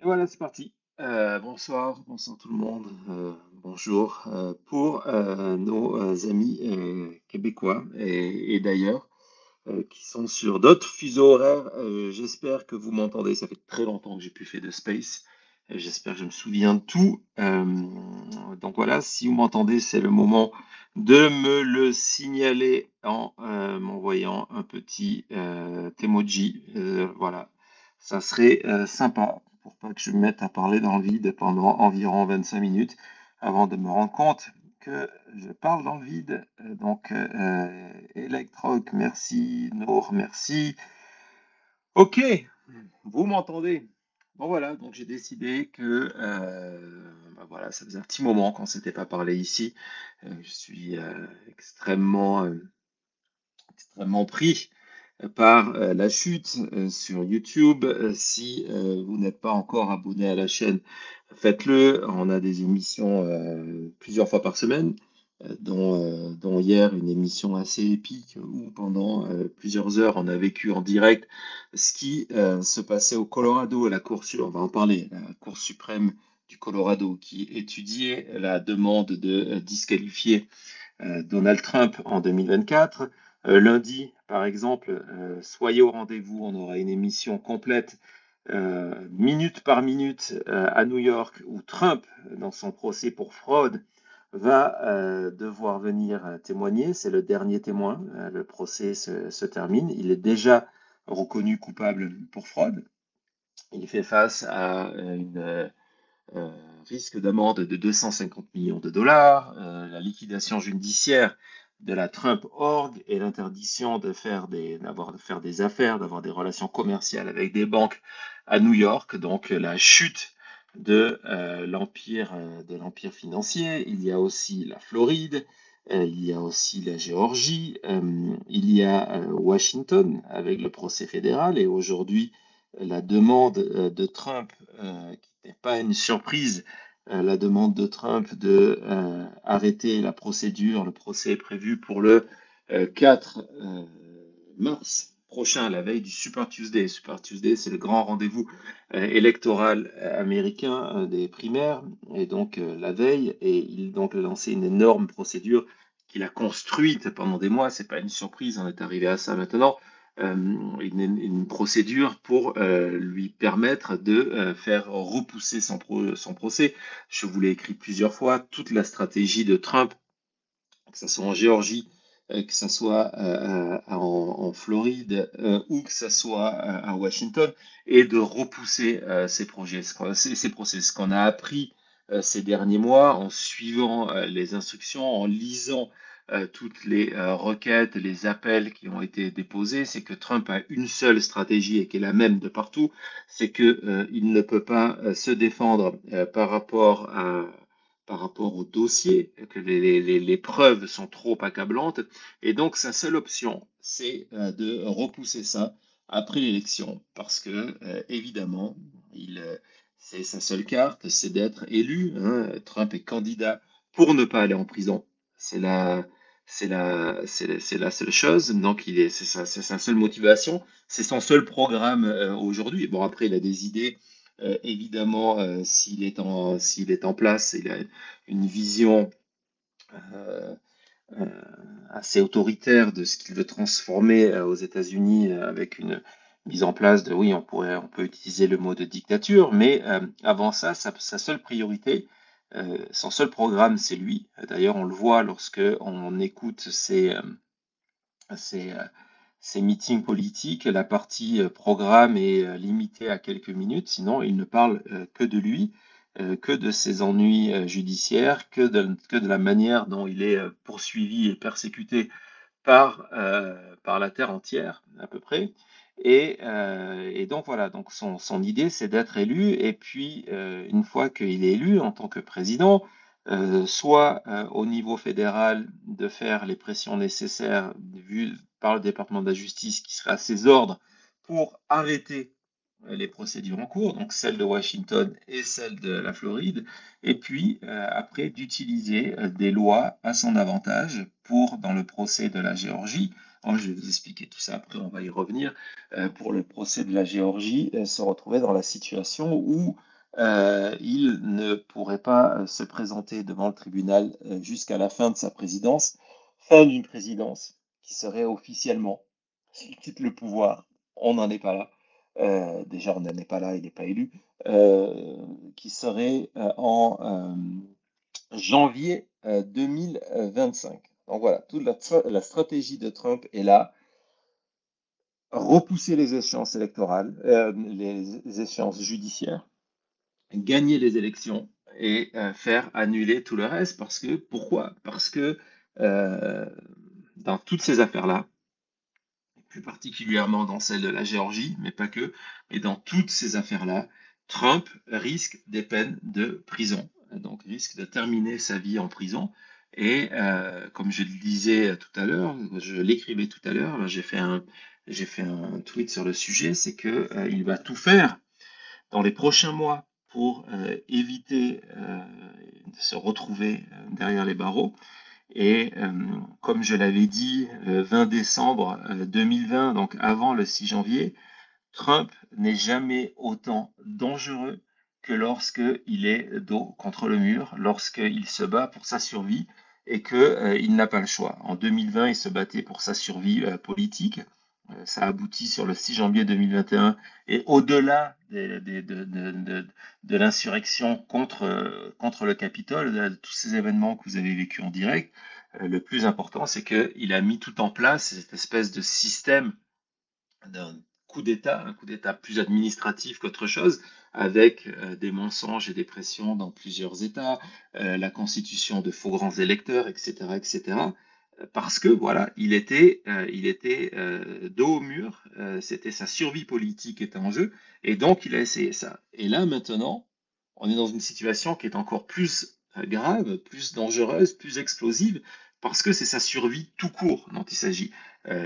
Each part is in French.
Et voilà, c'est parti. Bonsoir tout le monde. Bonjour pour nos amis québécois et d'ailleurs qui sont sur d'autres fuseaux horaires. J'espère que vous m'entendez. Ça fait très longtemps que j'ai plus fait de space. J'espère que je me souviens de tout. Donc voilà, si vous m'entendez, c'est le moment de me le signaler en m'envoyant un petit emoji. Voilà, ça serait sympa pour pas que je me mette à parler dans le vide pendant environ 25 minutes avant de me rendre compte que je parle dans le vide. Electroc, merci. Nour, merci. Ok, vous m'entendez? Bon voilà, donc j'ai décidé que voilà, ça faisait un petit moment qu'on ne s'était pas parlé ici. Je suis extrêmement pris par la chute sur YouTube. Si vous n'êtes pas encore abonné à la chaîne, faites-le. On a des émissions plusieurs fois par semaine, dont hier une émission assez épique où pendant plusieurs heures on a vécu en direct ce qui se passait au Colorado, à la on va en parler, la Cour suprême du Colorado qui étudiait la demande de disqualifier Donald Trump en 2024. Lundi, par exemple, soyez au rendez-vous, on aura une émission complète, minute par minute, à New York, où Trump, dans son procès pour fraude, va devoir venir témoigner. C'est le dernier témoin. Le procès se termine. Il est déjà reconnu coupable pour fraude. Il fait face à une euh, risque d'amende de 250 millions de dollars, la liquidation judiciaire de la Trump Org et l'interdiction de faire des affaires, d'avoir des relations commerciales avec des banques à New York, donc la chute de l'empire financier. Il y a aussi la Floride, il y a aussi la Géorgie, il y a Washington avec le procès fédéral et aujourd'hui la demande de Trump, qui n'est pas une surprise, la demande de Trump de arrêter la procédure. Le procès est prévu pour le 4 mars prochain, la veille du Super Tuesday. Super Tuesday, c'est le grand rendez-vous électoral américain des primaires, et donc la veille, et il donc a lancé une énorme procédure qu'il a construite pendant des mois. C'est pas une surprise, on est arrivé à ça maintenant. Une procédure pour lui permettre de faire repousser son procès. Je vous l'ai écrit plusieurs fois, toute la stratégie de Trump, que ce soit en Géorgie, que ce soit en Floride ou que ce soit à Washington, et de repousser ces procès. Ce qu'on a appris ces derniers mois en suivant les instructions, en lisant toutes les requêtes, les appels qui ont été déposés, c'est que Trump a une seule stratégie et qui est la même de partout, c'est que il ne peut pas se défendre par rapport au dossier, que les preuves sont trop accablantes. Et donc, sa seule option, c'est de repousser ça après l'élection, parce que, évidemment, c'est sa seule carte, c'est d'être élu, hein. Trump est candidat pour ne pas aller en prison. C'est c'est la seule chose. Donc, c'est sa seule motivation. C'est son seul programme aujourd'hui. Bon, après, il a des idées. Évidemment, s'il est en place, il a une vision euh, euh, assez autoritaire de ce qu'il veut transformer aux États-Unis avec une mise en place de, oui, on peut utiliser le mot de dictature, mais avant ça, sa seule priorité, son seul programme, c'est lui. D'ailleurs, on le voit lorsque on écoute ses, ses meetings politiques, la partie programme est limitée à quelques minutes, sinon il ne parle que de lui, que de ses ennuis judiciaires, que de la manière dont il est poursuivi et persécuté par la terre entière, à peu près. Et donc voilà, donc son idée, c'est d'être élu, et puis une fois qu'il est élu en tant que président, soit au niveau fédéral de faire les pressions nécessaires vues par le département de la justice qui serait à ses ordres pour arrêter les procédures en cours, donc celle de Washington et celle de la Floride, et puis après d'utiliser des lois à son avantage pour, dans le procès de la Géorgie, Alors, je vais vous expliquer tout ça, après on va y revenir. Pour le procès de la Géorgie, se retrouvait dans la situation où il ne pourrait pas se présenter devant le tribunal jusqu'à la fin de sa présidence, fin d'une présidence qui serait officiellement, s'il quitte le pouvoir, on n'en est pas là. Déjà, on n'en est pas là, il n'est pas élu, qui serait en janvier 2025. Donc voilà, toute la stratégie de Trump est là, repousser les échéances électorales, les échéances judiciaires, gagner les élections et faire annuler tout le reste. Pourquoi? Parce que euh, dans toutes ces affaires-là, plus particulièrement dans celle de la Géorgie, mais pas que, mais dans toutes ces affaires-là, Trump risque des peines de prison, donc risque de terminer sa vie en prison. Et comme je le disais tout à l'heure, je l'écrivais tout à l'heure, j'ai fait un tweet sur le sujet, c'est que il va tout faire dans les prochains mois pour éviter de se retrouver derrière les barreaux. Et comme je l'avais dit, le 20 décembre 2020, donc avant le 6 janvier, Trump n'est jamais autant dangereux que lorsqu'il est dos contre le mur, lorsqu'il se bat pour sa survie et qu'il n'a pas le choix. En 2020, il se battait pour sa survie politique. Ça aboutit sur le 6 janvier 2021 et au-delà de l'insurrection contre le Capitole, de tous ces événements que vous avez vécus en direct, le plus important, c'est qu'il a mis tout en place cette espèce de système d'un un coup d'État plus administratif qu'autre chose, avec des mensonges et des pressions dans plusieurs États, la constitution de faux grands électeurs, etc., etc. Parce que voilà, il était dos au mur, c'était sa survie politique qui était en jeu, et donc il a essayé ça. Et là maintenant, on est dans une situation qui est encore plus grave, plus dangereuse, plus explosive, parce que c'est sa survie tout court dont il s'agit.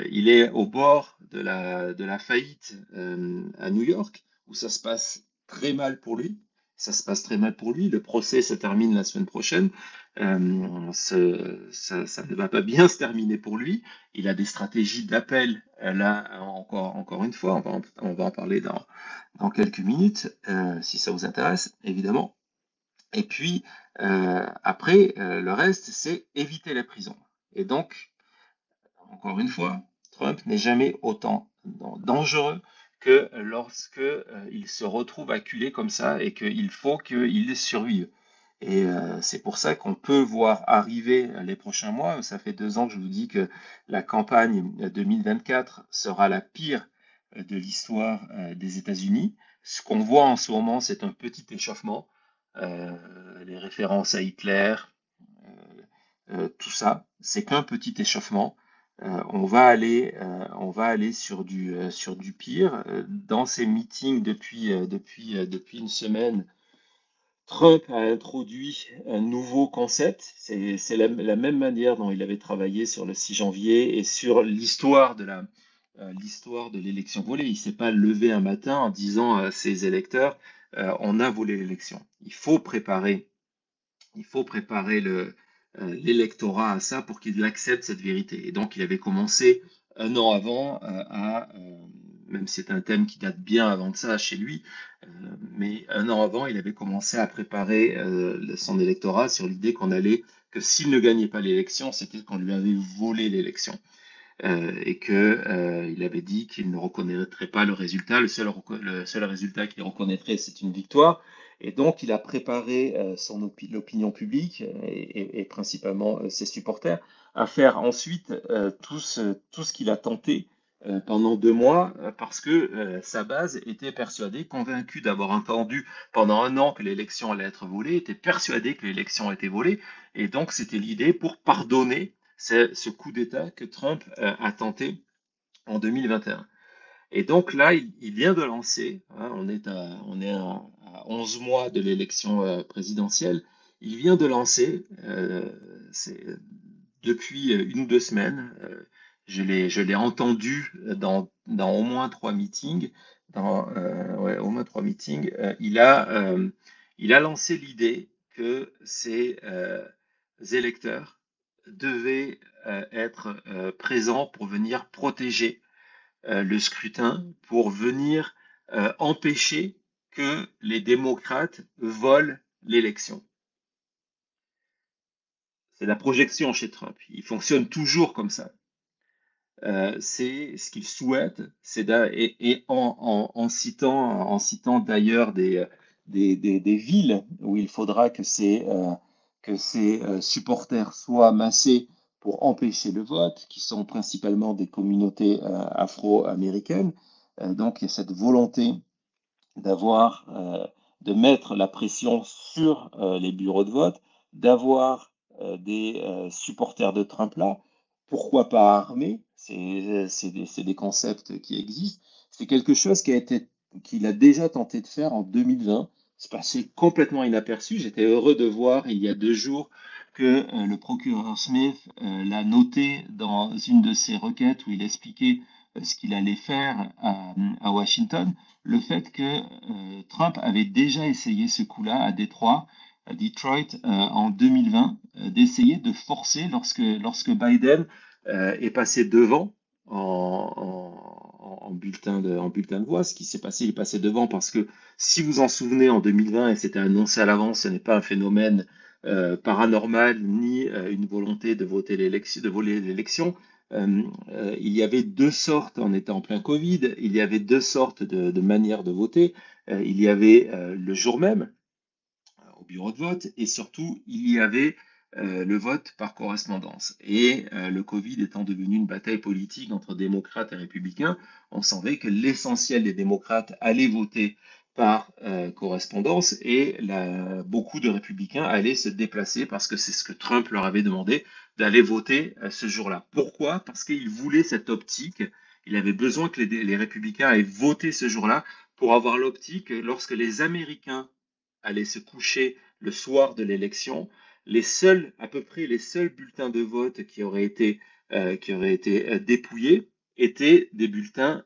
Il est au bord de la faillite à New York, où ça se passe très mal pour lui. Ça se passe très mal pour lui. Le procès se termine la semaine prochaine. Ça ne va pas bien se terminer pour lui. Il a des stratégies d'appel, là, encore une fois. On va en parler dans quelques minutes, si ça vous intéresse, évidemment. Et puis, après, le reste, c'est éviter la prison. Et donc, encore une fois, Trump n'est jamais autant dangereux que lorsque il se retrouve acculé comme ça et qu'il faut qu'il survive. Et c'est pour ça qu'on peut voir arriver les prochains mois. Ça fait 2 ans que je vous dis que la campagne 2024 sera la pire de l'histoire des États-Unis. Ce qu'on voit en ce moment, c'est un petit échauffement. Les références à Hitler, tout ça, c'est qu'un petit échauffement. On va aller sur du pire. Dans ces meetings depuis une semaine, Trump a introduit un nouveau concept. C'est la même manière dont il avait travaillé sur le 6 janvier et sur l'histoire de l'élection volée. Il ne s'est pas levé un matin en disant à ses électeurs, on a volé l'élection. Il faut préparer l'électorat à ça pour qu'il accepte cette vérité. Et donc, il avait commencé un an avant même si c'est un thème qui date bien avant de ça chez lui, mais un an avant, il avait commencé à préparer son électorat sur l'idée que s'il ne gagnait pas l'élection, c'était qu'on lui avait volé l'élection. Et que il avait dit qu'il ne reconnaîtrait pas le résultat. Le seul résultat qu'il reconnaîtrait, c'est une victoire. Et donc, il a préparé l'opinion publique et principalement ses supporters à faire ensuite tout ce qu'il a tenté pendant 2 mois parce que sa base était persuadée, convaincue d'avoir entendu pendant un an que l'élection allait être volée, était persuadée que l'élection était volée. Et donc, c'était l'idée pour pardonner ce coup d'État que Trump a tenté en 2021. Et donc là, il vient de lancer, hein, on est à 11 mois de l'élection présidentielle, il vient de lancer, depuis 1 ou 2 semaines, je l'ai entendu dans au moins 3 meetings, ouais, au moins 3 meetings, il a lancé l'idée que ces électeurs devait être présent pour venir protéger le scrutin, pour venir empêcher que les démocrates volent l'élection. C'est la projection chez Trump. Il fonctionne toujours comme ça. C'est ce qu'il souhaite, et en citant d'ailleurs des villes où il faudra que ces supporters soient massés pour empêcher le vote, qui sont principalement des communautés afro-américaines. Donc il y a cette volonté d'avoir, de mettre la pression sur les bureaux de vote, d'avoir des supporters de Trump là, pourquoi pas armés, c'est des concepts qui existent. C'est quelque chose qu'il a déjà tenté de faire en 2020. C'est passé complètement inaperçu. J'étais heureux de voir il y a 2 jours que le procureur Smith l'a noté dans une de ses requêtes où il expliquait ce qu'il allait faire à Washington, le fait que Trump avait déjà essayé ce coup-là à Détroit, à Detroit, en 2020, d'essayer de forcer, lorsque Biden est passé devant en bulletin de voix. Ce qui s'est passé, il est passé devant parce que, si vous en souvenez, en 2020, et c'était annoncé à l'avance, ce n'est pas un phénomène paranormal ni une volonté de voler l'élection. Il y avait 2 sortes, on était en plein Covid, il y avait 2 sortes de manières de voter. Il y avait le jour même, au bureau de vote, et surtout, il y avait le vote par correspondance. Et le Covid étant devenu une bataille politique entre démocrates et républicains, on savait que l'essentiel des démocrates allaient voter par correspondance, et beaucoup de républicains allaient se déplacer parce que c'est ce que Trump leur avait demandé, d'aller voter ce jour-là. Pourquoi? Parce qu'il voulait cette optique. Il avait besoin que les républicains aient voté ce jour-là pour avoir l'optique lorsque les Américains allaient se coucher le soir de l'élection. À peu près les seuls bulletins de vote qui auraient été dépouillés étaient des bulletins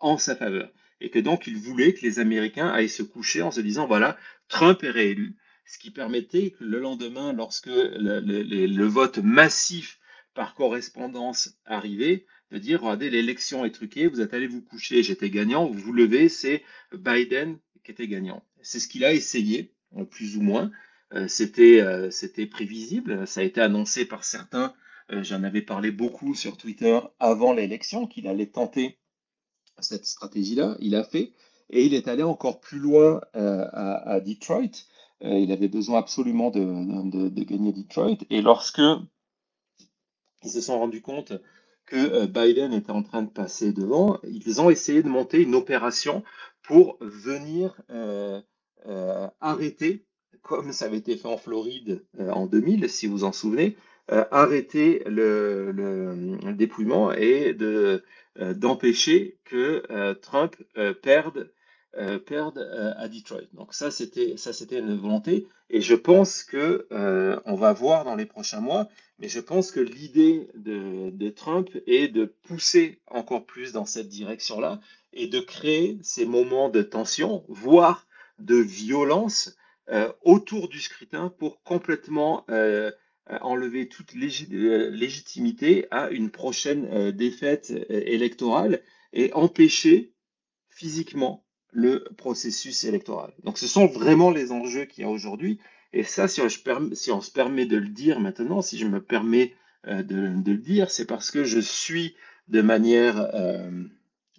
en sa faveur. Et que donc il voulait que les Américains aillent se coucher en se disant, voilà, Trump est réélu, ce qui permettait que le lendemain, lorsque le vote massif par correspondance arrivait, de dire, regardez, l'élection est truquée, vous êtes allé vous coucher, j'étais gagnant, vous vous levez, c'est Biden qui était gagnant. C'est ce qu'il a essayé, plus ou moins. C'était prévisible, ça a été annoncé par certains. J'en avais parlé beaucoup sur Twitter avant l'élection, qu'il allait tenter cette stratégie-là. Il a fait, et il est allé encore plus loin à Detroit. Il avait besoin absolument de gagner Detroit. Et lorsque ils se sont rendus compte que Biden était en train de passer devant, ils ont essayé de monter une opération pour venir arrêter, comme ça avait été fait en Floride en 2000, si vous en souvenez, arrêter le dépouillement et d'empêcher que Trump perde à Detroit. Donc ça c'était une volonté, et je pense que on va voir dans les prochains mois. Mais je pense que l'idée de Trump est de pousser encore plus dans cette direction-là et de créer ces moments de tension, voire de violence autour du scrutin, pour complètement enlever toute légitimité à une prochaine défaite électorale, et empêcher physiquement le processus électoral. Donc ce sont vraiment les enjeux qu'il y a aujourd'hui. Et ça, si on se permet de le dire maintenant, si je me permets de le dire, c'est parce que je suis de manière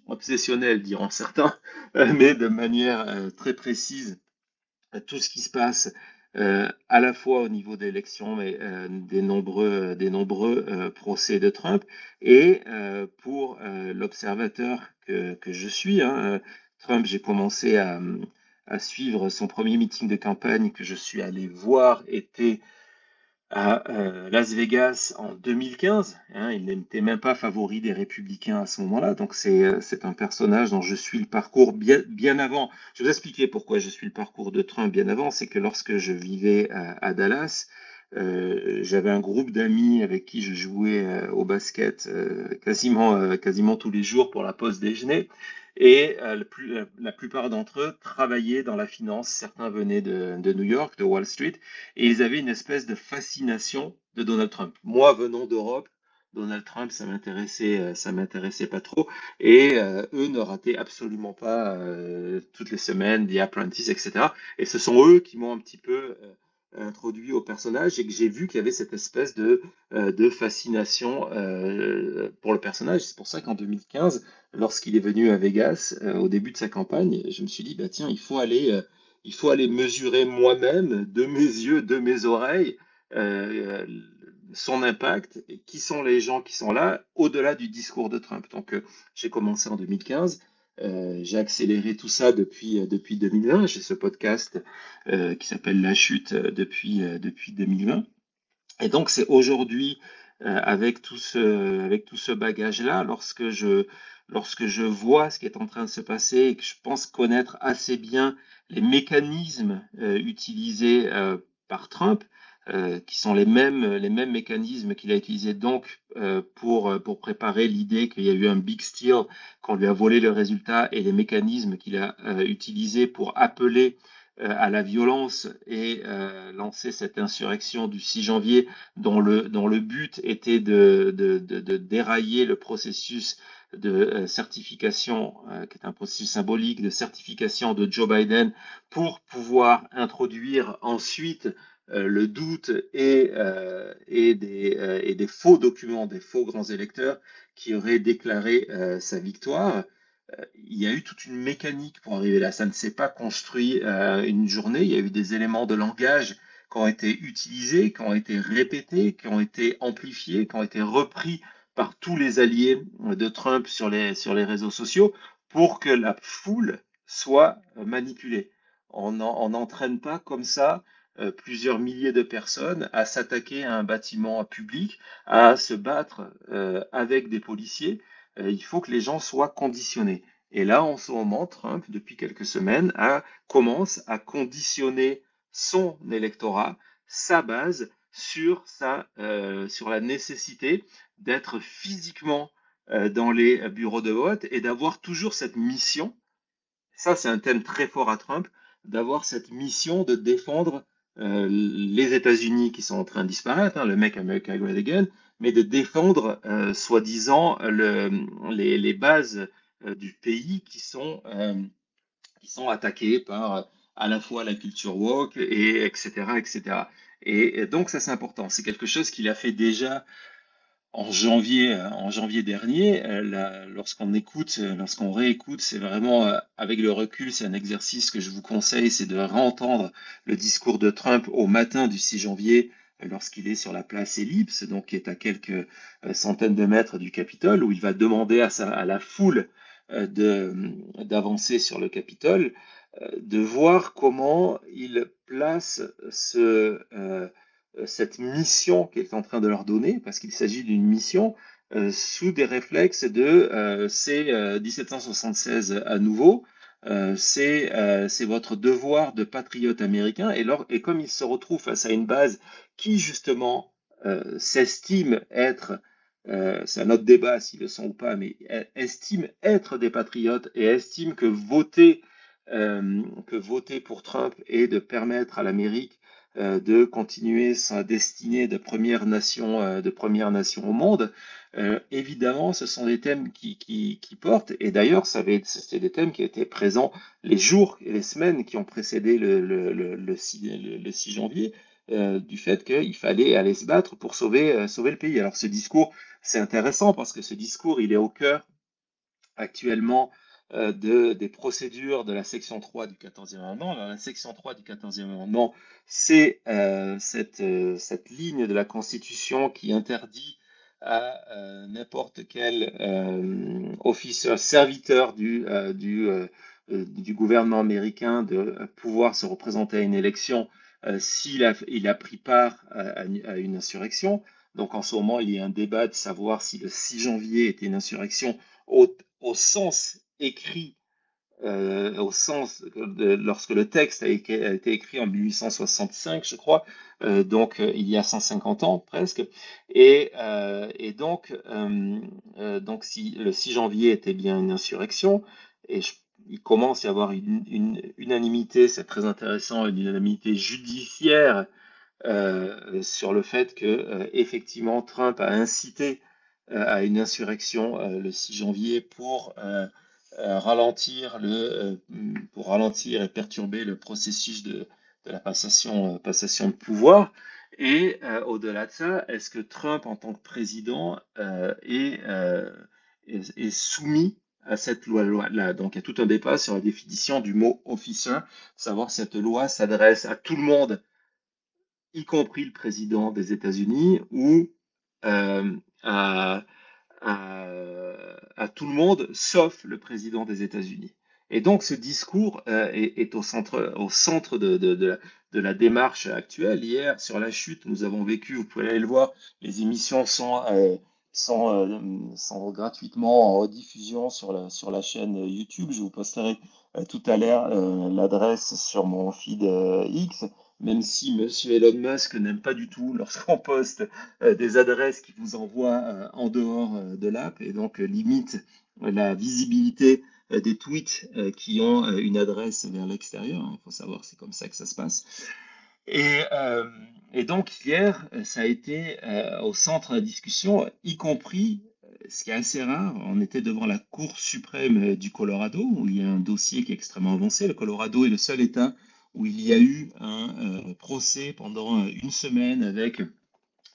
obsessionnelle, diront certains, mais de manière très précise, tout ce qui se passe à la fois au niveau des élections, mais des nombreux procès de Trump, et pour l'observateur que je suis, hein, Trump, j'ai commencé à suivre son premier meeting de campagne que je suis allé voir, était à Las Vegas en 2015. Hein, il n'était même pas favori des républicains à ce moment-là. Donc c'est un personnage dont je suis le parcours bien avant. Je vais vous expliquer pourquoi je suis le parcours de Trump bien avant. C'est que lorsque je vivais à Dallas, j'avais un groupe d'amis avec qui je jouais au basket quasiment tous les jours pour la pause déjeuner. et la plupart d'entre eux travaillaient dans la finance. Certains venaient de New York, de Wall Street, et ils avaient une espèce de fascination de Donald Trump. Moi, venant d'Europe, Donald Trump, ça m'intéressait pas trop. Et eux ne rataient absolument pas toutes les semaines The Apprentice, etc. Et ce sont eux qui m'ont un petit peu introduit au personnage et que j'ai vu qu'il y avait cette espèce de fascination pour le personnage. C'est pour ça qu'en 2015, lorsqu'il est venu à Vegas, au début de sa campagne, je me suis dit, bah tiens, il faut aller mesurer moi-même, de mes yeux, de mes oreilles, euh, son impact, et qui sont les gens qui sont là, au-delà du discours de Trump. Donc, j'ai commencé en 2015. J'ai accéléré tout ça depuis 2020. J'ai ce podcast qui s'appelle La Chute depuis 2020. Et donc, c'est aujourd'hui, avec tout ce bagage-là, lorsque je vois ce qui est en train de se passer et que je pense connaître assez bien les mécanismes utilisés par Trump, qui sont les mêmes mécanismes qu'il a utilisés donc pour préparer l'idée qu'il y a eu un big steal, qu'on lui a volé le résultat, et les mécanismes qu'il a utilisés pour appeler à la violence et lancer cette insurrection du 6 janvier dont le but était de dérailler le processus de certification, qui est un processus symbolique de certification de Joe Biden pour pouvoir introduire ensuite le doute et des faux documents, des faux grands électeurs qui auraient déclaré sa victoire. Il y a eu toute une mécanique pour arriver là. Ça ne s'est pas construit une journée. Il y a eu des éléments de langage qui ont été utilisés, qui ont été répétés, qui ont été amplifiés, qui ont été repris par tous les alliés de Trump sur les réseaux sociaux pour que la foule soit manipulée. On n'entraîne pas comme ça plusieurs milliers de personnes à s'attaquer à un bâtiment public, à se battre avec des policiers. Il faut que les gens soient conditionnés. Et là, en ce moment, Trump, depuis quelques semaines, commence à conditionner son électorat, sa base, sur la nécessité d'être physiquement dans les bureaux de vote et d'avoir toujours cette mission. Ça, c'est un thème très fort à Trump, d'avoir cette mission de défendre les États-Unis qui sont en train de disparaître, hein, le Make America Great Again, mais de défendre, soi-disant, les bases du pays qui sont attaquées par à la fois la culture woke et etc. etc. Et donc ça c'est important. C'est quelque chose qu'il a fait déjà en janvier dernier. Lorsqu'on réécoute, c'est vraiment, avec le recul, c'est un exercice que je vous conseille, c'est de réentendre le discours de Trump au matin du 6 janvier, lorsqu'il est sur la place Ellipse, donc qui est à quelques centaines de mètres du Capitole, où il va demander à la foule d'avancer sur le Capitole, de voir comment il place cette mission qu'il est en train de leur donner, parce qu'il s'agit d'une mission sous des réflexes c'est 1776 à nouveau, c'est votre devoir de patriote américain, et comme il se retrouve face à une base qui justement s'estime être, c'est un autre débat s'ils le sont ou pas, mais estime être des patriotes et estime que voter pour Trump et de permettre à l'Amérique de continuer sa destinée de première nation au monde. Évidemment, ce sont des thèmes qui portent, et d'ailleurs, c'était des thèmes qui étaient présents les jours et les semaines qui ont précédé le 6 janvier, du fait qu'il fallait aller se battre pour sauver le pays. Alors ce discours, c'est intéressant parce que ce discours, il est au cœur actuellement des procédures de la section 3 du 14e amendement. Alors, la section 3 du 14e amendement, c'est cette ligne de la Constitution qui interdit à n'importe quel officier, serviteur du gouvernement américain de pouvoir se représenter à une élection s'il a pris part à une insurrection. Donc en ce moment, il y a un débat de savoir si le 6 janvier était une insurrection au sens écrit, lorsque le texte a été écrit en 1865, je crois, donc il y a 150 ans presque, et donc si le 6 janvier était bien une insurrection, et il commence à y avoir une unanimité, c'est très intéressant, une unanimité judiciaire sur le fait que effectivement Trump a incité à une insurrection le 6 janvier pour ralentir et perturber le processus de la passation de pouvoir. Et au-delà de ça, est-ce que Trump, en tant que président, est soumis à cette loi-là? Donc, il y a tout un débat sur la définition du mot officer, savoir si cette loi s'adresse à tout le monde, y compris le président des États-Unis, ou euh, à, à tout le monde, sauf le président des États-Unis. Et donc ce discours est au centre de la démarche actuelle. Hier, sur la chute, nous avons vécu, vous pouvez aller le voir, les émissions sont gratuitement en rediffusion sur la chaîne YouTube. Je vous posterai tout à l'heure l'adresse sur mon feed X, même si Monsieur Elon Musk n'aime pas du tout lorsqu'on poste des adresses qui vous envoient en dehors de l'app et donc limite la visibilité des tweets qui ont une adresse vers l'extérieur. Il faut savoir, c'est comme ça que ça se passe. Et, euh, et donc hier, ça a été au centre de la discussion, y compris, ce qui est assez rare, on était devant la Cour suprême du Colorado, où il y a un dossier qui est extrêmement avancé. Le Colorado est le seul État où il y a eu un procès pendant une semaine avec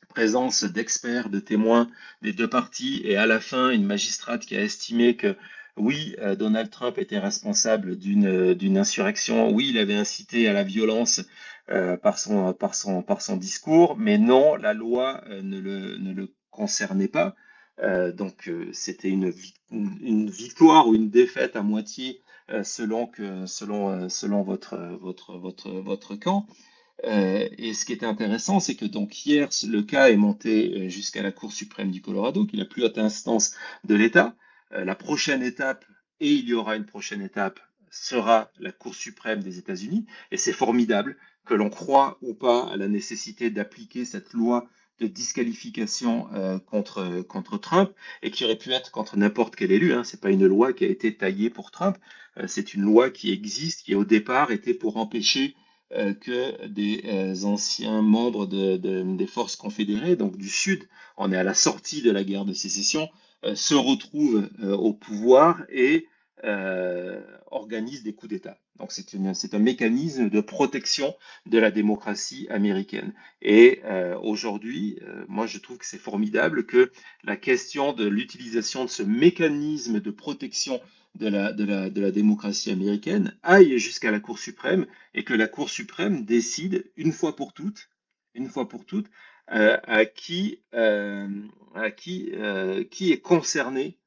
présence d'experts, de témoins des deux parties, et à la fin, une magistrate qui a estimé que oui, Donald Trump était responsable d'une insurrection, oui, il avait incité à la violence par son discours, mais non, la loi ne le concernait pas. C'était une victoire ou une défaite à moitié selon votre camp. Et ce qui était intéressant, c'est que donc hier, le cas est monté jusqu'à la Cour suprême du Colorado, qui est la plus haute instance de l'État. La prochaine étape, et il y aura une prochaine étape, sera la Cour suprême des États-Unis. Et c'est formidable que l'on croit ou pas à la nécessité d'appliquer cette loi de disqualification contre Trump, et qui aurait pu être contre n'importe quel élu. Hein. C'est pas une loi qui a été taillée pour Trump. C'est une loi qui existe, qui au départ était pour empêcher que des anciens membres des forces confédérées, donc du Sud, on est à la sortie de la guerre de sécession, se retrouvent au pouvoir et organisent des coups d'État. Donc c'est un mécanisme de protection de la démocratie américaine. Et aujourd'hui, moi je trouve que c'est formidable que la question de l'utilisation de ce mécanisme de protection de la démocratie américaine aille jusqu'à la Cour suprême et que la Cour suprême décide une fois pour toutes, qui est concerné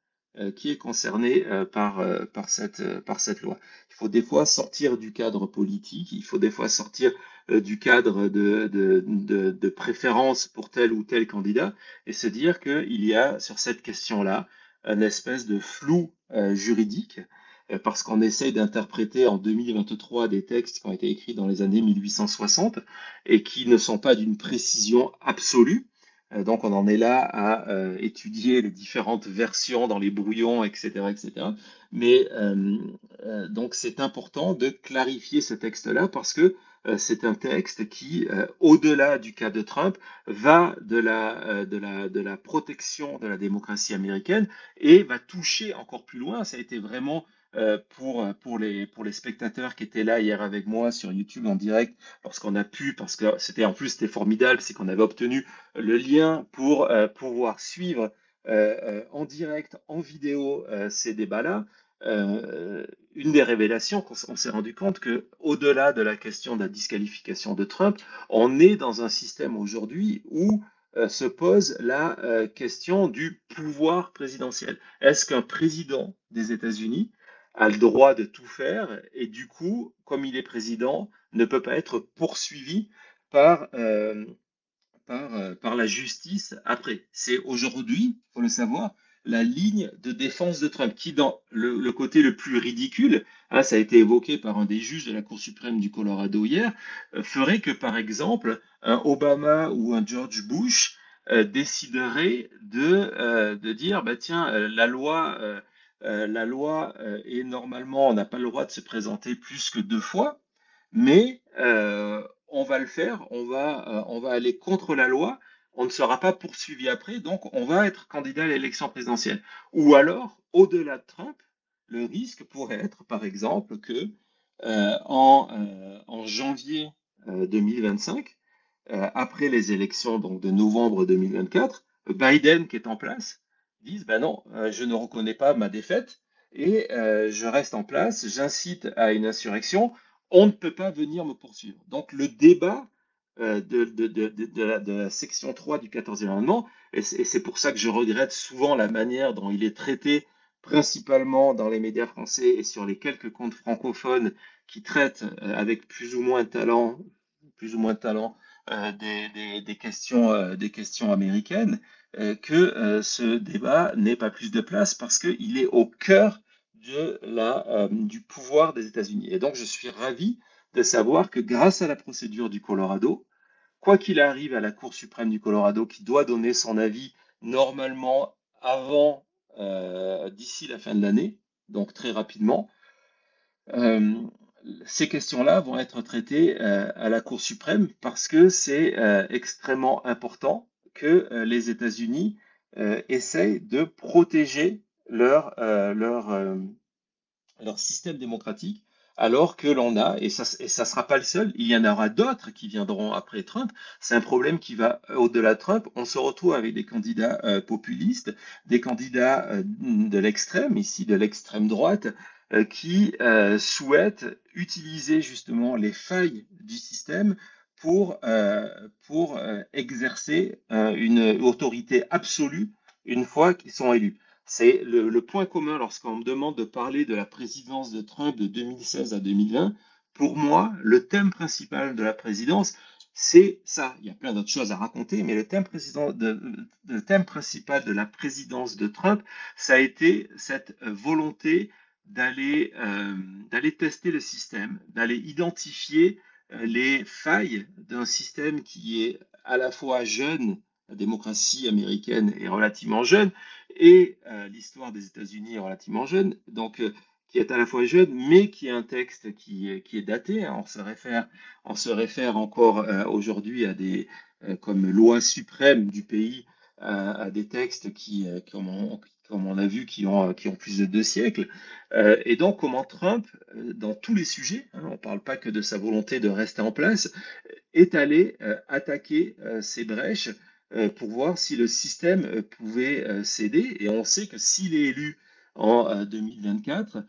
par cette loi. Il faut des fois sortir du cadre politique, il faut des fois sortir du cadre de préférence pour tel ou tel candidat et se dire qu'il y a sur cette question-là une espèce de flou juridique parce qu'on essaye d'interpréter en 2023 des textes qui ont été écrits dans les années 1860 et qui ne sont pas d'une précision absolue. Donc on en est là à étudier les différentes versions dans les brouillons, etc., etc. Mais donc c'est important de clarifier ce texte-là parce que c'est un texte qui, au-delà du cas de Trump, va de la protection de la démocratie américaine et va toucher encore plus loin. Ça a été vraiment pour les spectateurs qui étaient là hier avec moi sur YouTube en direct, lorsqu'on a pu, parce que c'était formidable, c'est qu'on avait obtenu le lien pour pouvoir suivre en direct, en vidéo, ces débats-là. Une des révélations qu'on s'est rendu compte que, au-delà de la question de la disqualification de Trump, on est dans un système aujourd'hui où se pose la question du pouvoir présidentiel. Est-ce qu'un président des États-Unis a le droit de tout faire et du coup, comme il est président, ne peut pas être poursuivi par, par la justice après. C'est aujourd'hui, il faut le savoir, la ligne de défense de Trump, qui dans le côté le plus ridicule, hein, ça a été évoqué par un des juges de la Cour suprême du Colorado hier, ferait que par exemple un Obama ou un George Bush déciderait de dire, bah, tiens, la loi la loi est normalement, on n'a pas le droit de se présenter plus que 2 fois, mais on va le faire, on va aller contre la loi, on ne sera pas poursuivi après, donc on va être candidat à l'élection présidentielle. Ou alors, au-delà de Trump, le risque pourrait être, par exemple, que en janvier 2025, après les élections donc, de novembre 2024, Biden, qui est en place, dise, ben non, je ne reconnais pas ma défaite et je reste en place, j'incite à une insurrection, on ne peut pas venir me poursuivre. Donc le débat de la section 3 du 14e amendement, et c'est pour ça que je regrette souvent la manière dont il est traité, principalement dans les médias français et sur les quelques comptes francophones qui traitent avec plus ou moins de talent des questions américaines, que ce débat n'ait pas plus de place parce qu'il est au cœur du pouvoir des États-Unis. Et donc, je suis ravi de savoir que grâce à la procédure du Colorado, quoi qu'il arrive à la Cour suprême du Colorado, qui doit donner son avis normalement d'ici la fin de l'année, donc très rapidement, euh, ces questions-là vont être traitées à la Cour suprême parce que c'est extrêmement important que les États-Unis essayent de protéger leur système démocratique, alors que l'on a, et ça ne sera pas le seul, il y en aura d'autres qui viendront après Trump. C'est un problème qui va au-delà de Trump. On se retrouve avec des candidats populistes, des candidats de l'extrême, ici de l'extrême droite, qui souhaitent utiliser justement les failles du système pour exercer une autorité absolue une fois qu'ils sont élus. C'est le point commun lorsqu'on me demande de parler de la présidence de Trump de 2016 à 2020. Pour moi, le thème principal de la présidence, c'est ça. Il y a plein d'autres choses à raconter, mais le thème principal de la présidence de Trump, ça a été cette volonté d'aller tester le système, d'aller identifier les failles d'un système qui est à la fois jeune, la démocratie américaine est relativement jeune, et l'histoire des États-Unis est relativement jeune, donc qui est à la fois jeune, mais qui est un texte qui est daté. Hein. On se réfère encore aujourd'hui à comme loi suprême du pays, à des textes comme on a vu, qui ont plus de 2 siècles. Et donc, comment Trump, dans tous les sujets, hein, on ne parle pas que de sa volonté de rester en place, est allé attaquer ces brèches pour voir si le système pouvait céder. Et on sait que s'il est élu en 2024,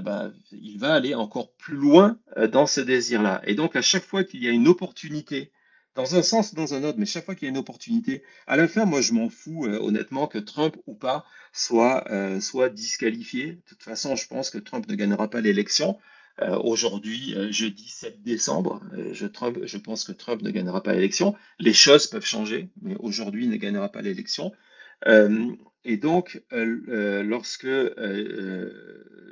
bah, il va aller encore plus loin dans ce désir-là. Et donc, à chaque fois qu'il y a une opportunité, dans un sens ou dans un autre, mais chaque fois qu'il y a une opportunité, à la fin, moi, je m'en fous honnêtement que Trump ou pas soit disqualifié. De toute façon, je pense que Trump ne gagnera pas l'élection. Aujourd'hui, jeudi 7 décembre, je pense que Trump ne gagnera pas l'élection. Les choses peuvent changer, mais aujourd'hui, il ne gagnera pas l'élection. Euh, et donc, lorsque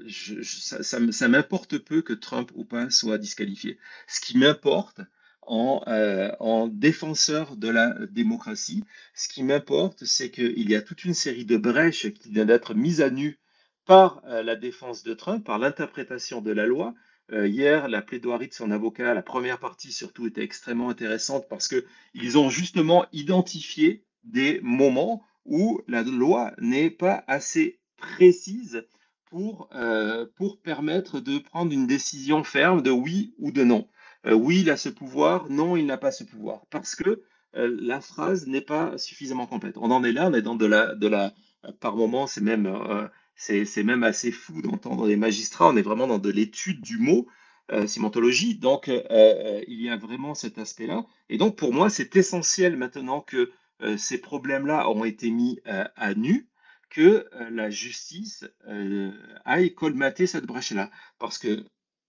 ça m'importe peu que Trump ou pas soit disqualifié. Ce qui m'importe en défenseur de la démocratie, ce qui m'importe, c'est qu'il y a toute une série de brèches qui viennent d'être mises à nu par la défense de Trump, par l'interprétation de la loi. Hier, la plaidoirie de son avocat, la première partie surtout, était extrêmement intéressante parce qu'ils ont justement identifié des moments où la loi n'est pas assez précise pour permettre de prendre une décision ferme de oui ou de non. Oui, il a ce pouvoir, non, il n'a pas ce pouvoir, parce que la phrase n'est pas suffisamment complète. On en est là, on est dans par moment, c'est même assez fou d'entendre les magistrats. On est vraiment dans de l'étude du mot, sémantologie. Donc, il y a vraiment cet aspect-là. Et donc, pour moi, c'est essentiel maintenant que ces problèmes-là ont été mis à nu, que la justice aille colmater cette brèche-là. Parce que,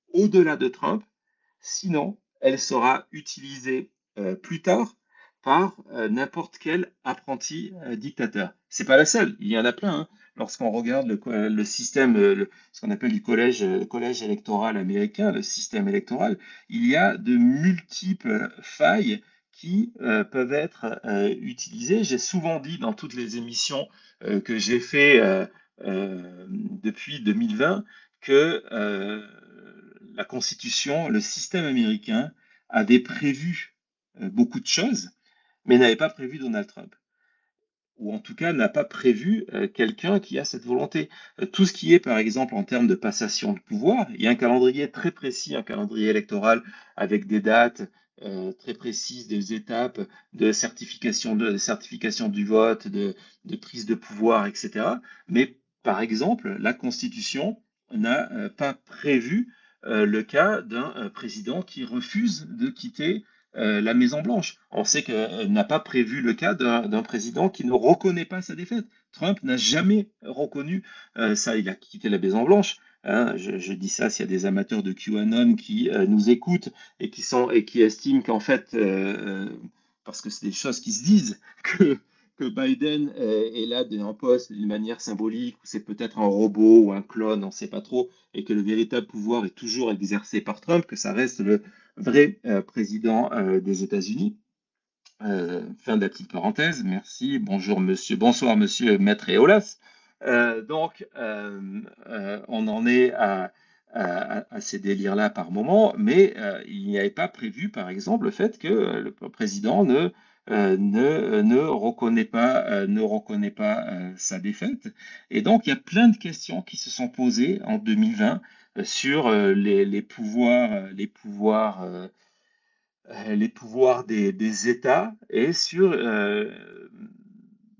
au-delà de Trump, sinon, elle sera utilisée plus tard par n'importe quel apprenti dictateur. C'est pas la seule, il y en a plein. Hein. Lorsqu'on regarde le système, ce qu'on appelle le collège électoral américain, le système électoral, il y a de multiples failles qui peuvent être utilisées. J'ai souvent dit dans toutes les émissions que j'ai fait depuis 2020 que la Constitution, le système américain avait prévu beaucoup de choses, mais n'avait pas prévu Donald Trump, ou en tout cas n'a pas prévu quelqu'un qui a cette volonté. Tout ce qui est, par exemple, en termes de passation de pouvoir, il y a un calendrier très précis, un calendrier électoral avec des dates très précises, des étapes de certification du vote, de prise de pouvoir, etc. Mais, par exemple, la Constitution n'a pas prévu le cas d'un président qui refuse de quitter la Maison-Blanche. On sait qu'elle n'a pas prévu le cas d'un président qui ne reconnaît pas sa défaite. Trump n'a jamais reconnu ça. Il a quitté la Maison-Blanche. Hein. Je dis ça s'il y a des amateurs de QAnon qui nous écoutent et qui estiment qu'en fait, parce que c'est des choses qui se disent, que Biden est là en poste d'une manière symbolique, ou c'est peut-être un robot ou un clone, on ne sait pas trop, et que le véritable pouvoir est toujours exercé par Trump, que ça reste le vrai président des États-Unis. Fin de la petite parenthèse. Merci. Bonjour monsieur. Bonsoir monsieur Maître Eolas. On en est à ces délires-là par moment, mais il n'y avait pas prévu, par exemple, le fait que le président ne reconnaît pas sa défaite. Et donc, il y a plein de questions qui se sont posées en 2020 sur les pouvoirs des États et sur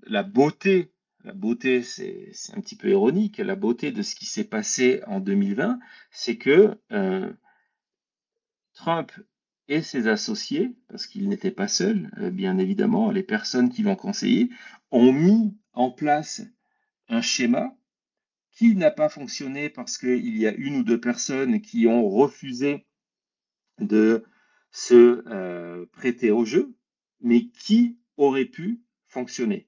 la beauté. La beauté, c'est un petit peu ironique. La beauté de ce qui s'est passé en 2020, c'est que Trump et ses associés, parce qu'il n'était pas seul, bien évidemment, les personnes qui l'ont conseillé, ont mis en place un schéma qui n'a pas fonctionné parce qu'il y a une ou deux personnes qui ont refusé de se prêter au jeu, mais qui aurait pu fonctionner.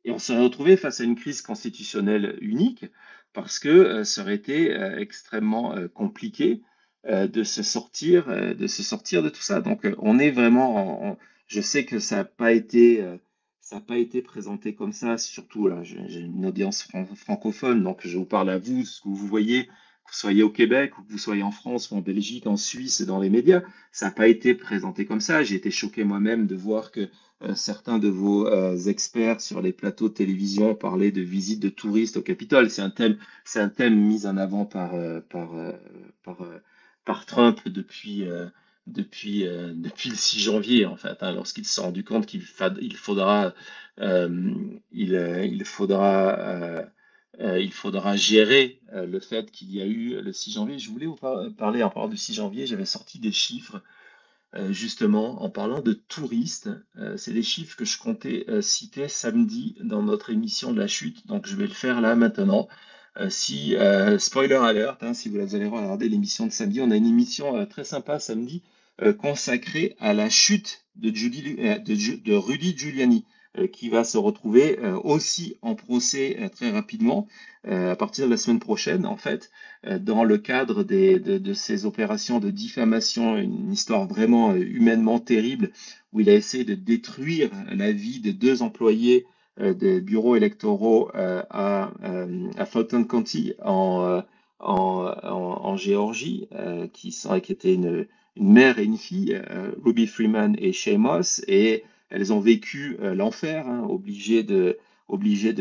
Et on serait retrouvé face à une crise constitutionnelle unique parce que ça aurait été extrêmement compliqué de se sortir de tout ça. Donc on est vraiment, je sais que ça n'a pas été présenté comme ça, surtout là, j'ai une audience francophone, donc je vous parle à vous, ce que vous voyez, que vous soyez au Québec ou que vous soyez en France ou en Belgique, en Suisse, dans les médias, ça n'a pas été présenté comme ça. J'ai été choqué moi-même de voir que certains de vos experts sur les plateaux de télévision parlaient de visites de touristes au Capitole. C'est un thème mis en avant par, par Trump depuis le 6 janvier, en fait, hein, lorsqu'il s'est rendu compte euh, il faudra gérer le fait qu'il y a eu le 6 janvier. Je voulais vous parler, en parlant du 6 janvier, j'avais sorti des chiffres justement, en parlant de touristes. C'est des chiffres que je comptais citer samedi dans notre émission de la chute, donc je vais le faire là maintenant. Spoiler alert, hein, si vous allez regarder l'émission de samedi, on a une émission très sympa samedi consacrée à la chute de Rudy Giuliani, qui va se retrouver aussi en procès très rapidement à partir de la semaine prochaine, en fait dans le cadre de ces opérations de diffamation, une histoire vraiment humainement terrible, où il a essayé de détruire la vie de deux employés des bureaux électoraux à Fulton County en Géorgie, qui étaient une mère et une fille, Ruby Freeman et Shay Moss, et elles ont vécu l'enfer, hein, obligées de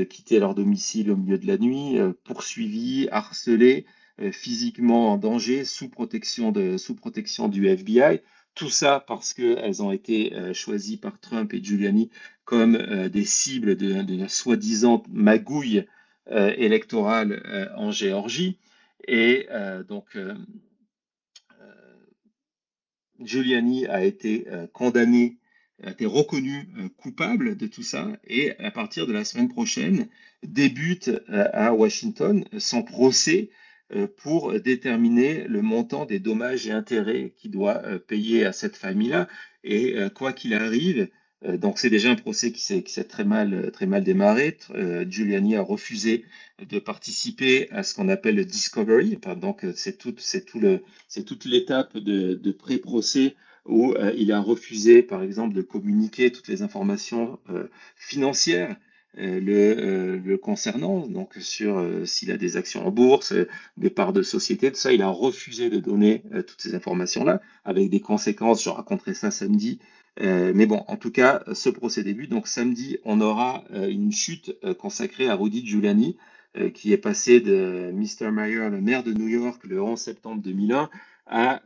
quitter leur domicile au milieu de la nuit, poursuivies, harcelées, physiquement en danger, sous protection du FBI. Tout ça parce qu'elles ont été choisies par Trump et Giuliani comme des cibles de soi-disant magouille électorale en Géorgie. Et Giuliani a été condamné, a été reconnu coupable de tout ça, et à partir de la semaine prochaine, débute à Washington son procès pour déterminer le montant des dommages et intérêts qu'il doit payer à cette famille-là. Et quoi qu'il arrive, donc c'est déjà un procès qui s'est très mal démarré. Giuliani a refusé de participer à ce qu'on appelle le discovery. Donc c'est toute l'étape de pré-procès où il a refusé, par exemple, de communiquer toutes les informations financières le concernant, donc sur s'il a des actions en bourse, des parts de société, tout ça, il a refusé de donner toutes ces informations-là, avec des conséquences, je raconterai ça samedi. Mais bon, en tout cas, ce procès débute. Donc samedi, on aura une chute consacrée à Rudy Giuliani, qui est passé de Mr. Mayor, le maire de New York, le 11 septembre 2001, à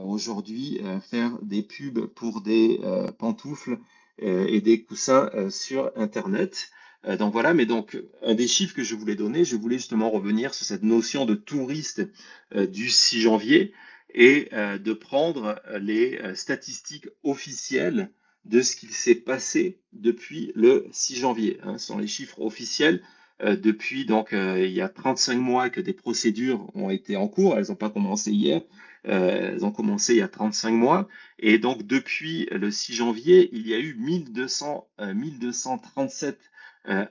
aujourd'hui faire des pubs pour des pantoufles et des coussins sur Internet. Donc voilà, mais donc un des chiffres que je voulais donner, je voulais justement revenir sur cette notion de touriste du 6 janvier et de prendre les statistiques officielles de ce qu'il s'est passé depuis le 6 janvier. Hein. Ce sont les chiffres officiels depuis donc il y a 35 mois que des procédures ont été en cours. Elles n'ont pas commencé hier. Elles ont commencé il y a 35 mois. Et donc, depuis le 6 janvier, il y a eu 1237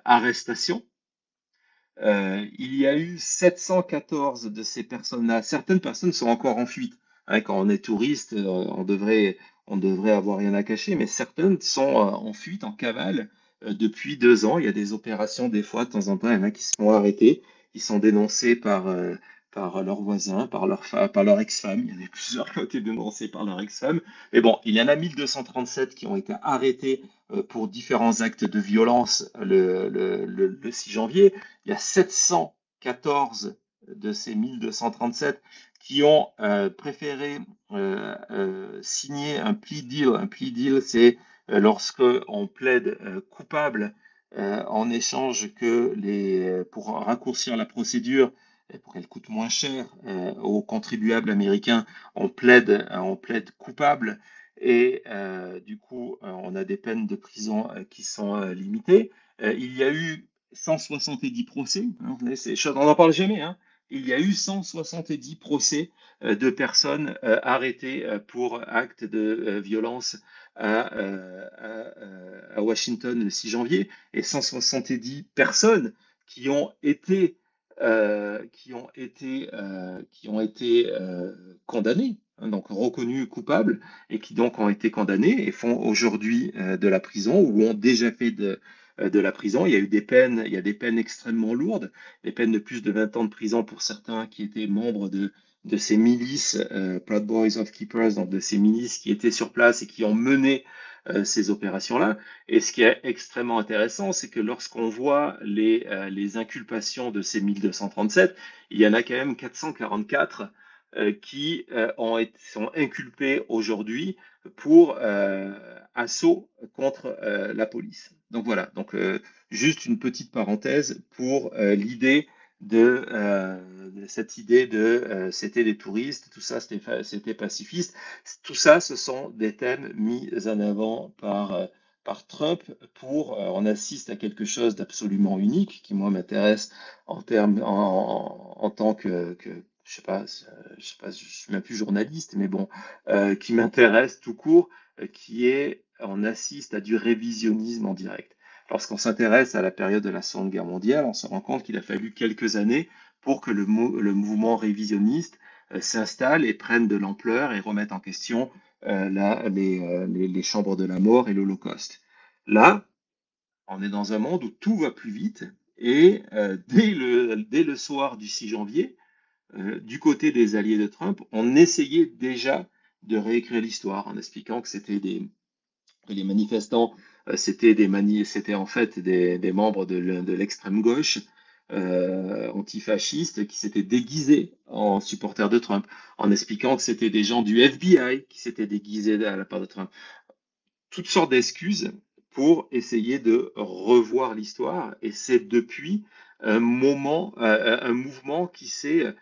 arrestations. Il y a eu 714 de ces personnes-là. Certaines personnes sont encore en fuite. Hein, quand on est touriste, on devrait avoir rien à cacher, mais certaines sont en fuite, en cavale, depuis 2 ans. Il y a des opérations, des fois, de temps en temps, il y en a qui se font arrêter. Ils sont dénoncés par leurs voisins, par leur ex-femme. Il y en a plusieurs qui ont été dénoncés par leur ex-femme. Mais bon, il y en a 1237 qui ont été arrêtés pour différents actes de violence le 6 janvier. Il y a 714 de ces 1237 qui ont préféré signer un plea deal. Un plea deal, c'est lorsque on plaide coupable en échange pour raccourcir la procédure et pour qu'elle coûte moins cher aux contribuables américains, on plaide coupable et du coup, on a des peines de prison qui sont limitées. Il y a eu 170 procès, hein, on n'en parle jamais, hein. Il y a eu 170 procès de personnes arrêtées pour actes de violence à Washington le 6 janvier et 170 personnes qui ont été, qui ont été condamnées, hein, donc reconnues coupables et qui donc ont été condamnées et font aujourd'hui de la prison ou ont déjà fait de la prison. Il y a eu des peines, il y a des peines extrêmement lourdes, des peines de plus de 20 ans de prison pour certains qui étaient membres de ces milices, Proud Boys of Keepers, donc de ces milices qui étaient sur place et qui ont mené ces opérations-là. Et ce qui est extrêmement intéressant, c'est que lorsqu'on voit les inculpations de ces 1237, il y en a quand même 444 qui sont inculpés aujourd'hui pour assaut contre la police. Donc voilà, donc juste une petite parenthèse pour l'idée de cette idée de c'était des touristes, tout ça c'était pacifiste. Tout ça, ce sont des thèmes mis en avant par Trump pour on assiste à quelque chose d'absolument unique qui moi m'intéresse en tant que je sais pas, je suis même plus journaliste, mais bon, qui m'intéresse tout court, qui est on assiste à du révisionnisme en direct. Lorsqu'on s'intéresse à la période de la Seconde Guerre mondiale, on se rend compte qu'il a fallu quelques années pour que le mouvement révisionniste s'installe et prenne de l'ampleur et remette en question les chambres de la mort et l'Holocauste. Là, on est dans un monde où tout va plus vite et dès le soir du 6 janvier, du côté des alliés de Trump, on essayait déjà de réécrire l'histoire en expliquant que les manifestants, c'était en fait des membres de l'extrême gauche antifascistes qui s'étaient déguisés en supporters de Trump, en expliquant que c'était des gens du FBI qui s'étaient déguisés à la part de Trump. Toutes sortes d'excuses pour essayer de revoir l'histoire, et c'est depuis un mouvement qui s'est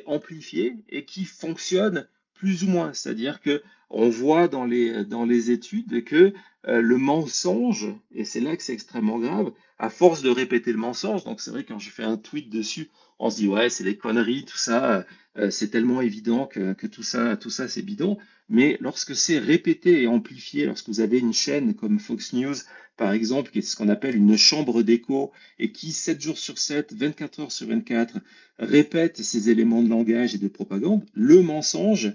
amplifié et qui fonctionne plus ou moins. C'est-à-dire que on voit dans les études que le mensonge, et c'est là que c'est extrêmement grave, à force de répéter le mensonge, donc c'est vrai quand je fais un tweet dessus, on se dit ouais c'est des conneries, tout ça, c'est tellement évident que tout ça c'est bidon. Mais lorsque c'est répété et amplifié, lorsque vous avez une chaîne comme Fox News, par exemple, qui est ce qu'on appelle une chambre d'écho et qui, 7 jours sur 7, 24 heures sur 24, répète ces éléments de langage et de propagande, le mensonge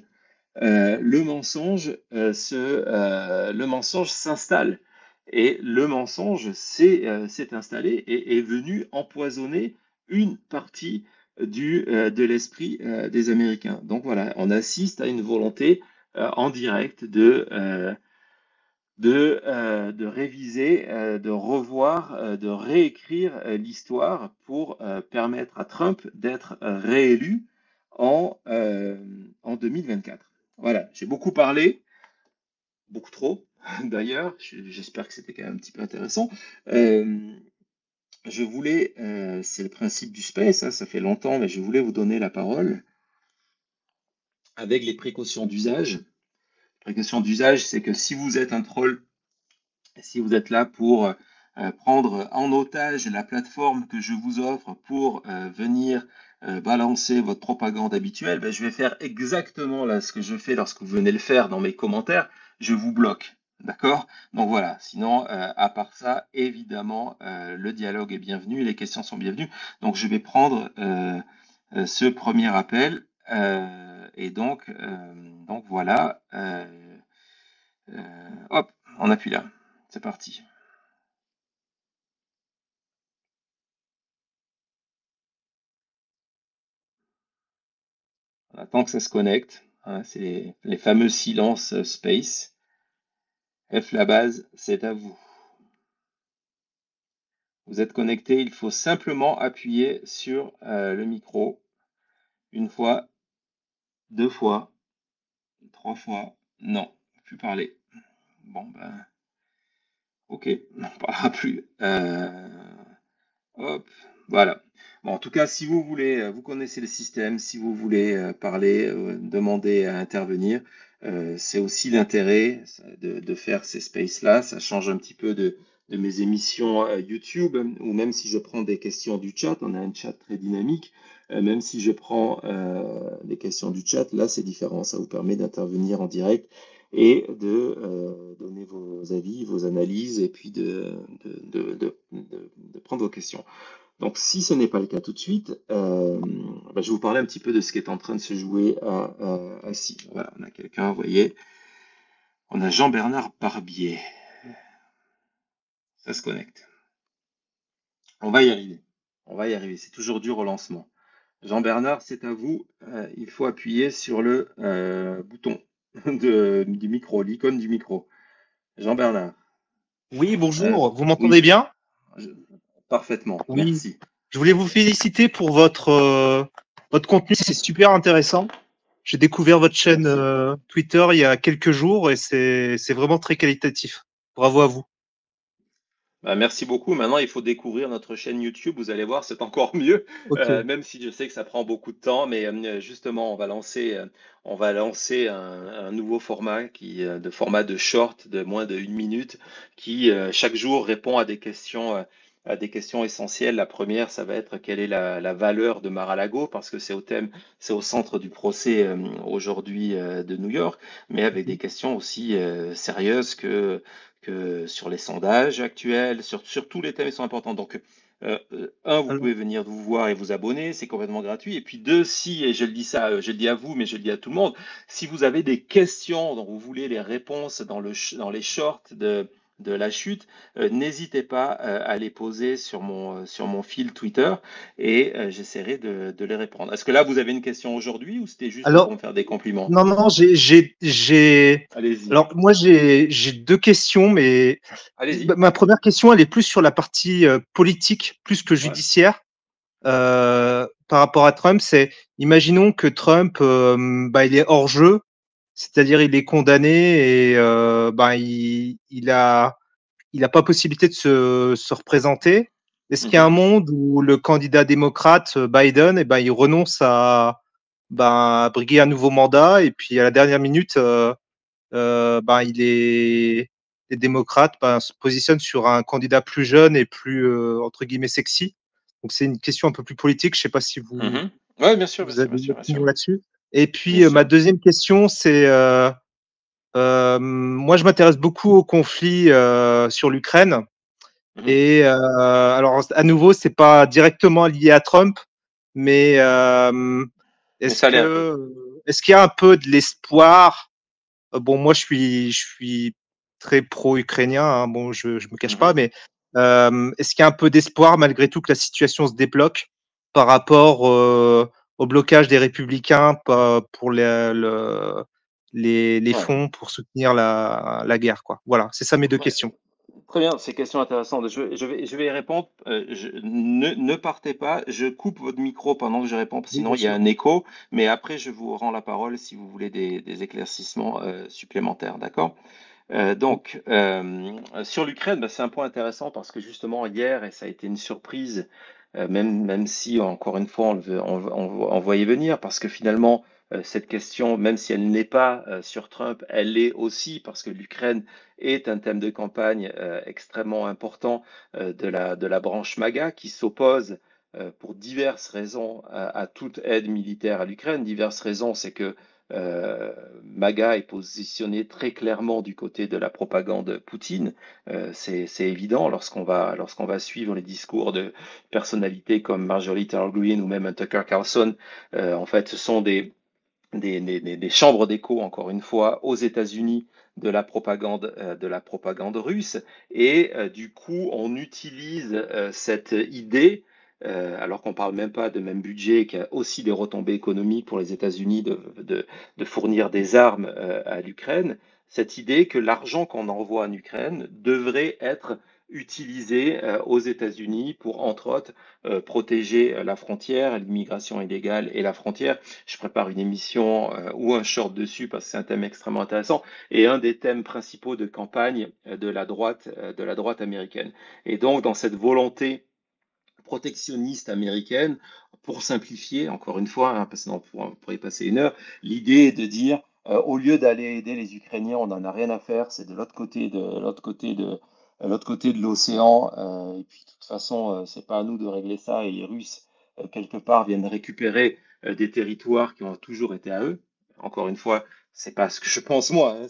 s'installe. et le mensonge s'est installé et est venu empoisonner une partie de l'esprit des Américains. Donc voilà, on assiste à une volonté en direct de réviser, de revoir, de réécrire l'histoire pour permettre à Trump d'être réélu en 2024. Voilà, j'ai beaucoup parlé, beaucoup trop d'ailleurs, j'espère que c'était quand même un petit peu intéressant. Euh, c'est le principe du space, hein, ça fait longtemps, mais je voulais vous donner la parole avec les précautions d'usage. Précautions d'usage, c'est que si vous êtes un troll, si vous êtes là pour prendre en otage la plateforme que je vous offre pour venir balancer votre propagande habituelle, ben, je vais faire exactement là ce que je fais lorsque vous venez le faire dans mes commentaires, je vous bloque. D'accord? Donc voilà, sinon, à part ça, évidemment, le dialogue est bienvenu, les questions sont bienvenues. Donc je vais prendre ce premier appel. Donc voilà. Hop, on appuie là. C'est parti. On attend que ça se connecte. Hein, c'est les fameux silences space. F la base, c'est à vous. Vous êtes connecté, il faut simplement appuyer sur le micro une fois, deux fois, trois fois. Non, plus parler. Bon, ben, ok, on ne parlera plus. Hop, voilà. Bon, en tout cas, si vous voulez, vous connaissez le système, si vous voulez parler, demander à intervenir, c'est aussi l'intérêt de faire ces spaces-là. Ça change un petit peu de mes émissions YouTube, ou même si je prends des questions du chat, on a un chat très dynamique, même si je prends des questions du chat, là c'est différent, ça vous permet d'intervenir en direct et de donner vos avis, vos analyses, et puis de prendre vos questions. Donc, si ce n'est pas le cas tout de suite, je vais vous parler un petit peu de ce qui est en train de se jouer à Sille. Voilà, on a quelqu'un, vous voyez, on a Jean-Bernard Barbier. Ça se connecte. On va y arriver. On va y arriver. C'est toujours dur au lancement. Jean-Bernard, c'est à vous. Il faut appuyer sur le bouton du micro, l'icône du micro. Jean-Bernard. Oui, Euh, bonjour, vous m'entendez oui, bien? je- parfaitement. Oui, Merci. je voulais vous féliciter pour votre contenu, c'est super intéressant. J'ai découvert votre chaîne Merci. Twitter il y a quelques jours et c'est vraiment très qualitatif. Bravo à vous. Bah, merci beaucoup. Maintenant, il faut découvrir notre chaîne YouTube. Vous allez voir, c'est encore mieux. Ok. Même si je sais que ça prend beaucoup de temps, mais justement, on va lancer un nouveau format de format de short de moins de 1 minute, qui chaque jour répond à des questions essentielles. La première, ça va être quelle est la valeur de Mar-a-Lago, parce que c'est au centre du procès aujourd'hui de New York, mais avec des questions aussi sérieuses que sur les sondages actuels, sur tous les thèmes qui sont importants. Donc, un, vous Alors, pouvez venir vous voir et vous abonner, c'est complètement gratuit. Et puis deux, si, et je le dis ça, je le dis à vous, mais je le dis à tout le monde, si vous avez des questions dont vous voulez les réponses dans les shorts de la chute, n'hésitez pas à les poser sur mon fil Twitter et j'essaierai de les répondre. Est-ce que là, vous avez une question aujourd'hui ou c'était juste pour alors, me faire des compliments? non, non, Allez-y, alors moi j'ai deux questions, mais allez-y. ma première question, elle est plus sur la partie politique, plus que Ouais. judiciaire. Par rapport à Trump, c'est imaginons que Trump, il est hors jeu, c'est-à-dire il est condamné et il a pas possibilité de se représenter. Est-ce qu'il y a un Mhm, monde où le candidat démocrate Biden, il renonce à briguer un nouveau mandat et puis à la dernière minute, les démocrates se positionnent sur un candidat plus jeune et plus entre guillemets sexy. Donc c'est une question un peu plus politique. Je ne sais pas si mhm. Ouais, bien sûr, bien vous sûr, avez bien une sûr, bien sûr. opinion là-dessus. Et Bien puis ma sûr. deuxième question, c'est moi je m'intéresse beaucoup au conflit sur l'Ukraine. Mhm. Et alors à nouveau, c'est pas directement lié à Trump, mais Mais ça l'est un peu. est-ce qu'il y a un peu de l'espoir? Bon, moi, je suis très pro-ukrainien, hein, bon, je me cache pas, Mhm. mais est-ce qu'il y a un peu d'espoir malgré tout que la situation se débloque par rapport au blocage des républicains pour les Ouais. fonds pour soutenir la guerre, quoi. Voilà, c'est ça mes deux Ouais. questions. Très bien, c'est une question intéressante. Je vais y répondre. Ne partez pas. Je coupe votre micro pendant que je réponds, Oui, sinon bien il y a sûr. un écho. Mais après, je vous rends la parole si vous voulez des éclaircissements supplémentaires. D'accord? Oui. Sur l'Ukraine, bah, c'est un point intéressant parce que justement hier, et ça a été une surprise, même si encore une fois on voyait venir, parce que finalement cette question, même si elle n'est pas sur Trump, elle l'est aussi parce que l'Ukraine est un thème de campagne extrêmement important de la branche MAGA qui s'oppose pour diverses raisons à toute aide militaire à l'Ukraine. Diverses raisons, c'est que MAGA est positionné très clairement du côté de la propagande Poutine. C'est évident lorsqu'on va suivre les discours de personnalités comme Marjorie Taylor Greene ou même un Tucker Carlson. En fait, ce sont des chambres d'écho, encore une fois, aux États-Unis de la propagande russe. Et du coup, on utilise cette idée, alors qu'on ne parle même pas de même budget, qui a aussi des retombées économiques pour les États-Unis de fournir des armes à l'Ukraine, cette idée que l'argent qu'on envoie en Ukraine devrait être utilisé aux États-Unis pour, entre autres, protéger la frontière, l'immigration illégale et la frontière. Je prépare une émission ou un short dessus parce que c'est un thème extrêmement intéressant et un des thèmes principaux de campagne de la droite américaine. Et donc, dans cette volonté protectionniste américaine, pour simplifier, encore une fois, hein, parce que sinon on pourrait y passer une heure, l'idée est de dire, au lieu d'aller aider les Ukrainiens, on n'en a rien à faire, c'est de l'autre côté de l'océan, et puis de toute façon, c'est pas à nous de régler ça, et les Russes, quelque part, viennent récupérer des territoires qui ont toujours été à eux. Encore une fois, c'est pas ce que je pense moi, hein,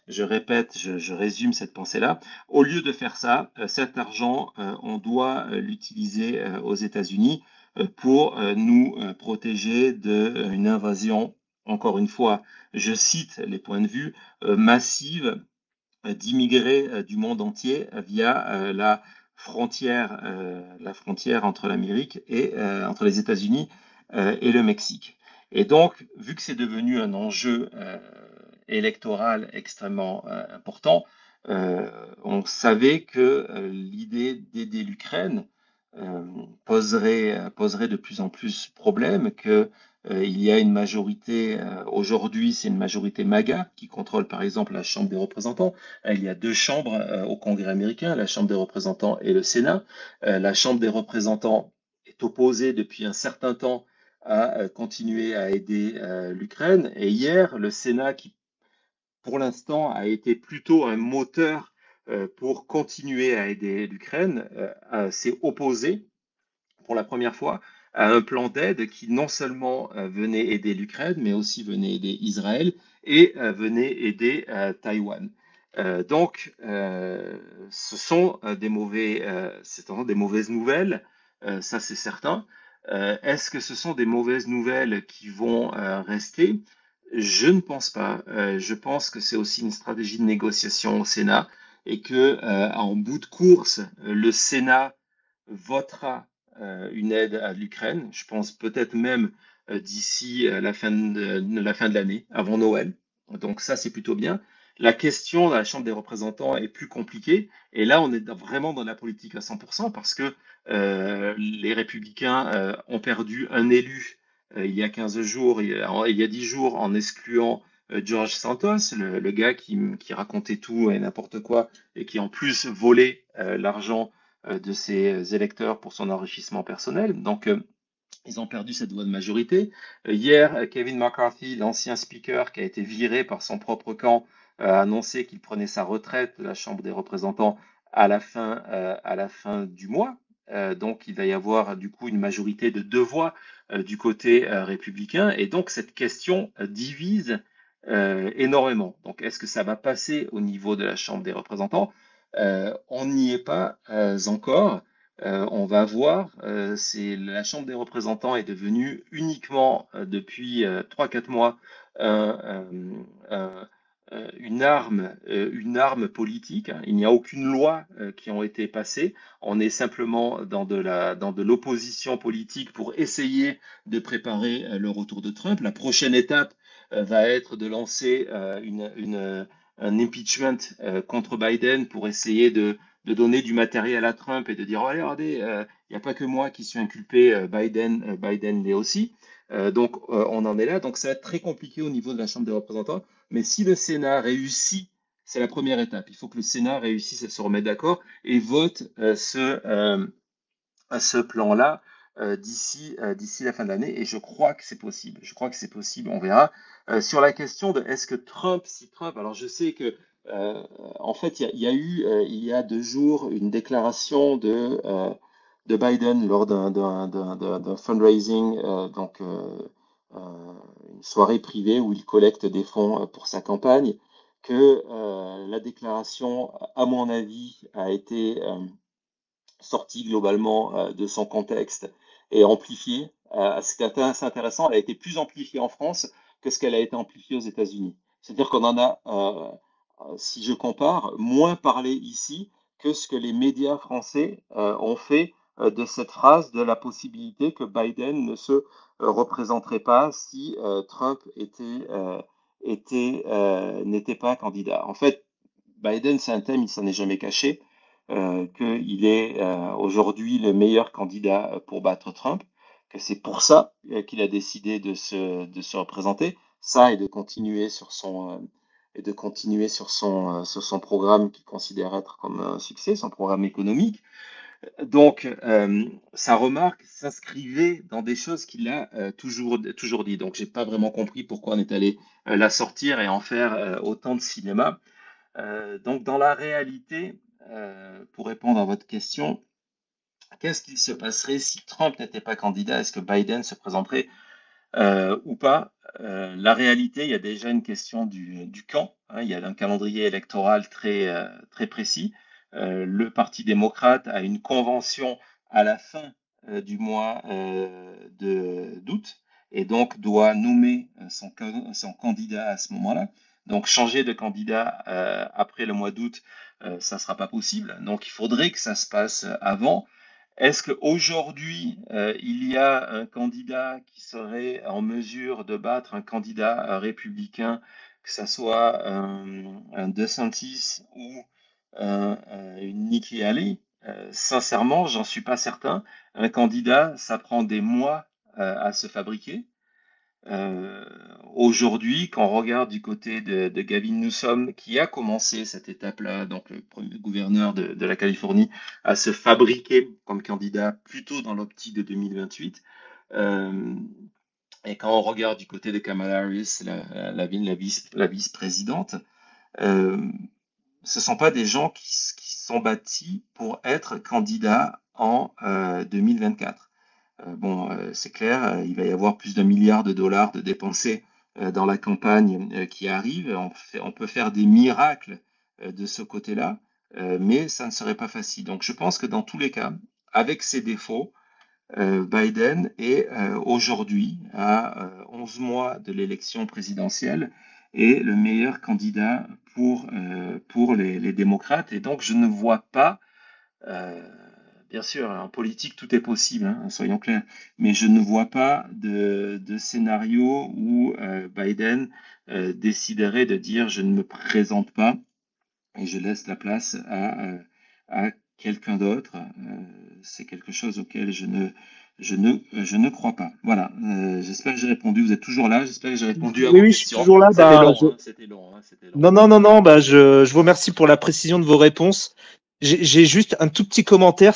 je répète, je résume cette pensée-là. Au lieu de faire ça, cet argent, on doit l'utiliser aux États-Unis pour nous protéger d'une invasion, encore une fois, je cite les points de vue, massive d'immigrés du monde entier via la frontière entre l'Amérique et entre les États-Unis et le Mexique. Et donc, vu que c'est devenu un enjeu électoral extrêmement important, on savait que l'idée d'aider l'Ukraine poserait de plus en plus problème, que il y a une majorité, aujourd'hui c'est une majorité MAGA qui contrôle par exemple la Chambre des représentants. Il y a deux chambres au Congrès américain, la Chambre des représentants et le Sénat. La Chambre des représentants est opposée depuis un certain temps à continuer à aider l'Ukraine. Et hier, le Sénat, qui pour l'instant a été plutôt un moteur pour continuer à aider l'Ukraine, s'est opposé pour la première fois à un plan d'aide qui non seulement venait aider l'Ukraine, mais aussi venait aider Israël et venait aider Taïwan. Ce sont des mauvaises nouvelles, ça c'est certain. Est-ce que ce sont des mauvaises nouvelles qui vont rester? Je ne pense pas. Je pense que c'est aussi une stratégie de négociation au Sénat et que en bout de course, le Sénat votera une aide à l'Ukraine. Je pense peut-être même d'ici la fin de l'année, avant Noël. Donc ça, c'est plutôt bien. La question de la Chambre des représentants est plus compliquée. Et là, on est vraiment dans la politique à 100% parce que les républicains ont perdu un élu il y a 15 jours, il y a 10 jours, en excluant George Santos, le gars qui racontait tout et n'importe quoi et qui en plus volait l'argent de ses électeurs pour son enrichissement personnel. Donc, ils ont perdu cette voix de majorité. Hier, Kevin McCarthy, l'ancien speaker qui a été viré par son propre camp, a annoncé qu'il prenait sa retraite de la Chambre des représentants à la fin du mois. Donc, il va y avoir du coup une majorité de deux voix du côté républicain. Et donc, cette question divise énormément. Donc, est-ce que ça va passer au niveau de la Chambre des représentants? On n'y est pas encore. On va voir. La Chambre des représentants est devenue uniquement depuis 3-4 mois un, un- une arme politique, hein. Il n'y a aucune loi qui ont été passées. On est simplement dans de l'opposition politique pour essayer de préparer le retour de Trump. La prochaine étape va être de lancer un impeachment contre Biden pour essayer de donner du matériel à Trump et de dire, oh, regardez, il n'y a pas que moi qui suis inculpé, Biden l'est aussi. On en est là. Donc, ça va être très compliqué au niveau de la Chambre des représentants. Mais si le Sénat réussit, c'est la première étape. Il faut que le Sénat réussisse à se remettre d'accord et vote ce plan-là d'ici la fin de l'année. Et je crois que c'est possible. Je crois que c'est possible. On verra. Sur la question de est-ce que si Trump, alors je sais que en fait, il y a eu il y a 2 jours une déclaration de Biden lors d'un fundraising, une soirée privée où il collecte des fonds pour sa campagne, que la déclaration, à mon avis, a été sortie globalement de son contexte et amplifiée. C'est assez intéressant, elle a été plus amplifiée en France que ce qu'elle a été amplifiée aux États-Unis. C'est-à-dire qu'on en a, si je compare, moins parlé ici que ce que les médias français ont fait de cette phrase, de la possibilité que Biden ne se représenterait pas si Trump n'était pas candidat. En fait, Biden, c'est un thème, il s'en est jamais caché, qu'il est aujourd'hui le meilleur candidat pour battre Trump, que c'est pour ça qu'il a décidé de se représenter, ça et de continuer sur son programme qu'il considère être comme un succès, son programme économique. Donc, sa remarque s'inscrivait dans des choses qu'il a toujours dit. Donc, j'ai pas vraiment compris pourquoi on est allé la sortir et en faire autant de cinéma. Donc, dans la réalité, pour répondre à votre question, qu'est-ce qu'il se passerait si Trump n'était pas candidat? Est-ce que Biden se présenterait ou pas? La réalité, il y a déjà une question du camp, hein. Il y a un calendrier électoral très précis. Le Parti démocrate a une convention à la fin du mois d'août et donc doit nommer son candidat à ce moment-là. Donc changer de candidat après le mois d'août, ça ne sera pas possible. Donc il faudrait que ça se passe avant. Est-ce qu'aujourd'hui, il y a un candidat qui serait en mesure de battre un candidat républicain, que ce soit un DeSantis ou une Nikki Haley? Sincèrement, j'en suis pas certain. Un candidat, ça prend des mois à se fabriquer. Euh, Aujourd'hui, quand on regarde du côté de Gavin Newsom, qui a commencé cette étape-là, donc le premier gouverneur de la Californie, à se fabriquer comme candidat plutôt dans l'optique de 2028, euh, et quand on regarde du côté de Kamala Harris, la vice-présidente, euh, ce ne sont pas des gens qui sont bâtis pour être candidats en 2024. C'est clair, il va y avoir plus d'1 milliard de dollars de dépensés dans la campagne qui arrive. On peut faire des miracles de ce côté-là, mais ça ne serait pas facile. Donc je pense que dans tous les cas, avec ses défauts, Biden est aujourd'hui, à 11 mois de l'élection présidentielle, est le meilleur candidat pour les démocrates. Et donc je ne vois pas euh, bien sûr, en politique, tout est possible, hein, soyons clairs, mais je ne vois pas de scénario où Biden déciderait de dire je ne me présente pas et je laisse la place à quelqu'un d'autre. C'est quelque chose auquel je ne crois pas. Voilà, j'espère que j'ai répondu. Vous êtes toujours là, j'espère que j'ai répondu à Oui, vos oui, je suis questions. toujours là. C'était long, hein, c'était long, hein, c'était long. Non, non, non, non, je vous remercie pour la précision de vos réponses. J'ai juste un tout petit commentaire,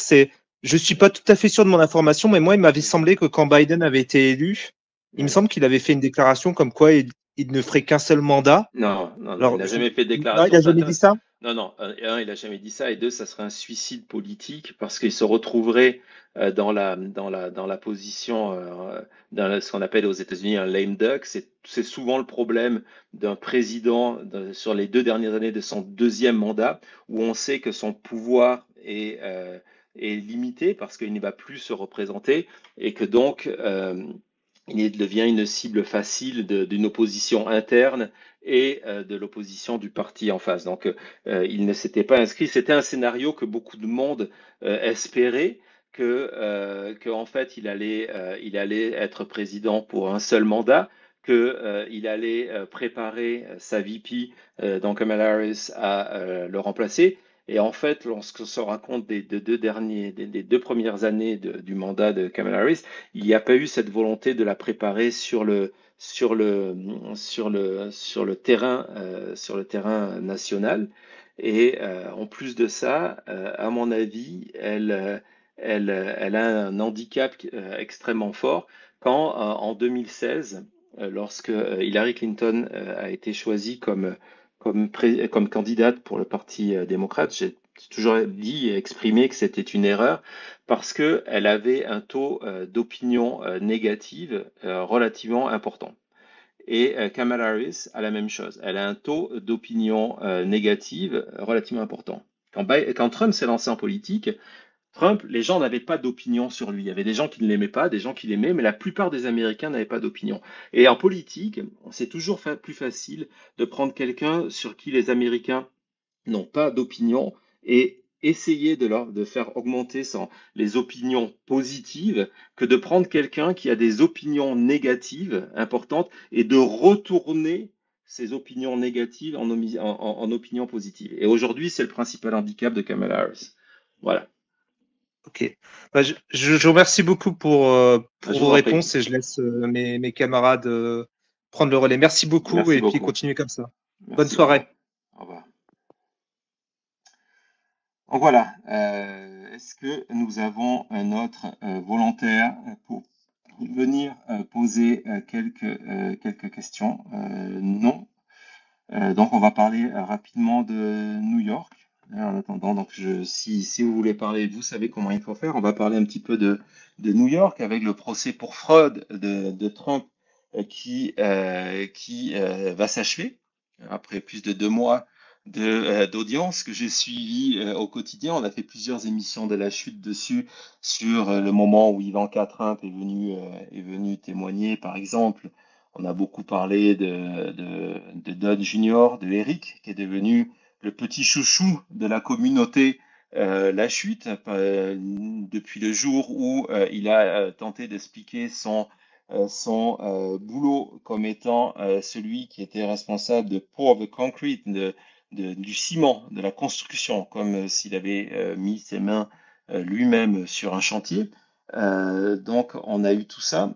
je suis pas tout à fait sûr de mon information, mais moi, il m'avait semblé que quand Biden avait été élu, il me Ouais. semble qu'il avait fait une déclaration comme quoi il ne ferait qu'un seul mandat. Non, non, non, il Alors, n'a jamais fait de non, il déclaration. a jamais dit ça? Non, non, un, il n'a jamais dit ça, et deux, ça serait un suicide politique parce qu'il se retrouverait dans la position, ce qu'on appelle aux États-Unis un lame duck. C'est souvent le problème d'un président sur les 2 dernières années de son deuxième mandat, où on sait que son pouvoir est limité parce qu'il ne va plus se représenter et que donc il devient une cible facile d'une opposition interne et de l'opposition du parti en face. Donc, il ne s'était pas inscrit. C'était un scénario que beaucoup de monde espérait, que en fait, il allait être président pour un seul mandat, qu'il allait préparer sa VP, donc Kamala Harris, à le remplacer. Et en fait, lorsqu'on se rend compte des deux premières années du mandat de Kamala Harris, il n'y a pas eu cette volonté de la préparer sur le, sur le terrain national. Et en plus de ça, à mon avis, elle a un handicap extrêmement fort quand, en 2016, lorsque Hillary Clinton a été choisie comme candidate pour le Parti démocrate, j'ai toujours dit et exprimé que c'était une erreur parce qu'elle avait un taux d'opinion négative relativement important. Et Kamala Harris a la même chose. Elle a un taux d'opinion négative relativement important. Quand Trump s'est lancé en politique, Trump, les gens n'avaient pas d'opinion sur lui. Il y avait des gens qui ne l'aimaient pas, des gens qui l'aimaient, mais la plupart des Américains n'avaient pas d'opinion. Et en politique, c'est toujours plus facile de prendre quelqu'un sur qui les Américains n'ont pas d'opinion et essayer de faire augmenter les opinions positives que de prendre quelqu'un qui a des opinions négatives importantes et de retourner ces opinions négatives en opinions positives. Et aujourd'hui, c'est le principal handicap de Kamala Harris. Voilà. Ok. Bah, je vous remercie beaucoup pour Je vos vous en prie. réponses et je laisse mes camarades prendre le relais. Merci beaucoup Merci et puis beaucoup. continuez comme ça. Bonne Merci. Au revoir. soirée. Au revoir. Donc voilà. Est-ce que nous avons un autre volontaire pour venir poser quelques questions? Non. Donc, on va parler rapidement de New York. En attendant, donc si vous voulez parler, vous savez comment il faut faire. On va parler un petit peu de New York avec le procès pour fraude de Trump qui va s'achever après plus de 2 mois d'audience que j'ai suivi au quotidien. On a fait plusieurs émissions de la chute dessus sur le moment où Ivanka Trump est venu témoigner, par exemple. On a beaucoup parlé de Don Junior, de Eric, qui est devenu le petit chouchou de la communauté La Chute, depuis le jour où il a tenté d'expliquer son boulot comme étant celui qui était responsable de pour the concrete, du ciment, de la construction, comme s'il avait mis ses mains lui-même sur un chantier. Donc on a eu tout ça.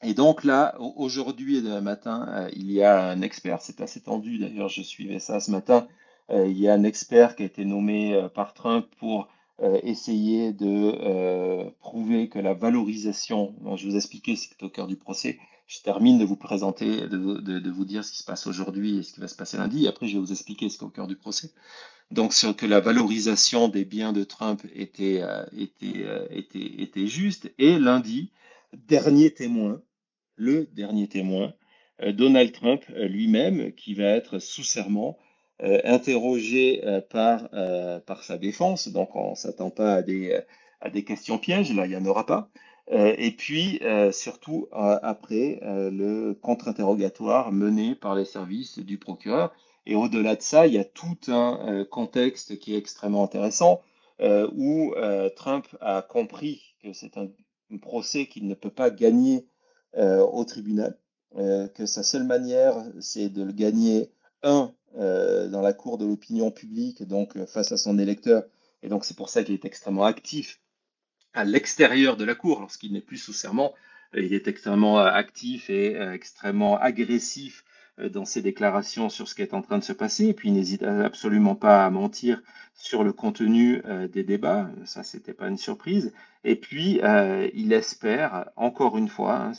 Et donc là, aujourd'hui et demain matin, il y a un expert, c'est assez tendu d'ailleurs, je suivais ça ce matin, il y a un expert qui a été nommé par Trump pour essayer de prouver que la valorisation, dont je vous ai expliqué, c'est au cœur du procès, je termine de vous présenter, de vous dire ce qui se passe aujourd'hui et ce qui va se passer lundi, et après je vais vous expliquer ce qui est au cœur du procès. Donc sur que la valorisation des biens de Trump était juste, et lundi, dernier témoin, le dernier témoin, Donald Trump lui-même, qui va être sous serment, interrogé par sa défense. Donc, on ne s'attend pas à des questions pièges, là, il n'y en aura pas. Et puis, surtout, après, le contre-interrogatoire mené par les services du procureur. Et au-delà de ça, il y a tout un contexte qui est extrêmement intéressant, où Trump a compris que c'est un procès qu'il ne peut pas gagner au tribunal, que sa seule manière, c'est de le gagner, dans la cour de l'opinion publique, donc face à son électeur, et donc c'est pour ça qu'il est extrêmement actif à l'extérieur de la cour, lorsqu'il n'est plus sous serment, il est extrêmement actif et extrêmement agressif dans ses déclarations sur ce qui est en train de se passer, et puis il n'hésite absolument pas à mentir sur le contenu des débats, ça c'était pas une surprise, et puis il espère, encore une fois,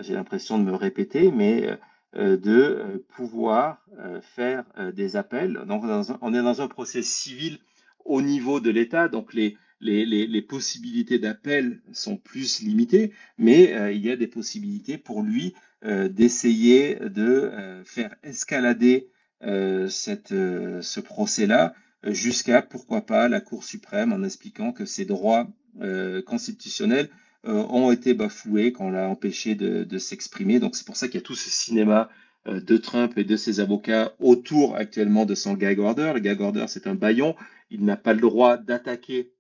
j'ai l'impression de me répéter, mais de pouvoir faire des appels. Donc on est dans un procès civil au niveau de l'État, donc les possibilités d'appel sont plus limitées, mais il y a des possibilités pour lui d'essayer de faire escalader ce procès-là jusqu'à, pourquoi pas, la Cour suprême en expliquant que ses droits constitutionnels ont été bafoués, qu'on l'a empêché de s'exprimer. Donc c'est pour ça qu'il y a tout ce cinéma de Trump et de ses avocats autour actuellement de son gag order. Le gag order, c'est un bâillon. Il n'a pas le droit d'attaquer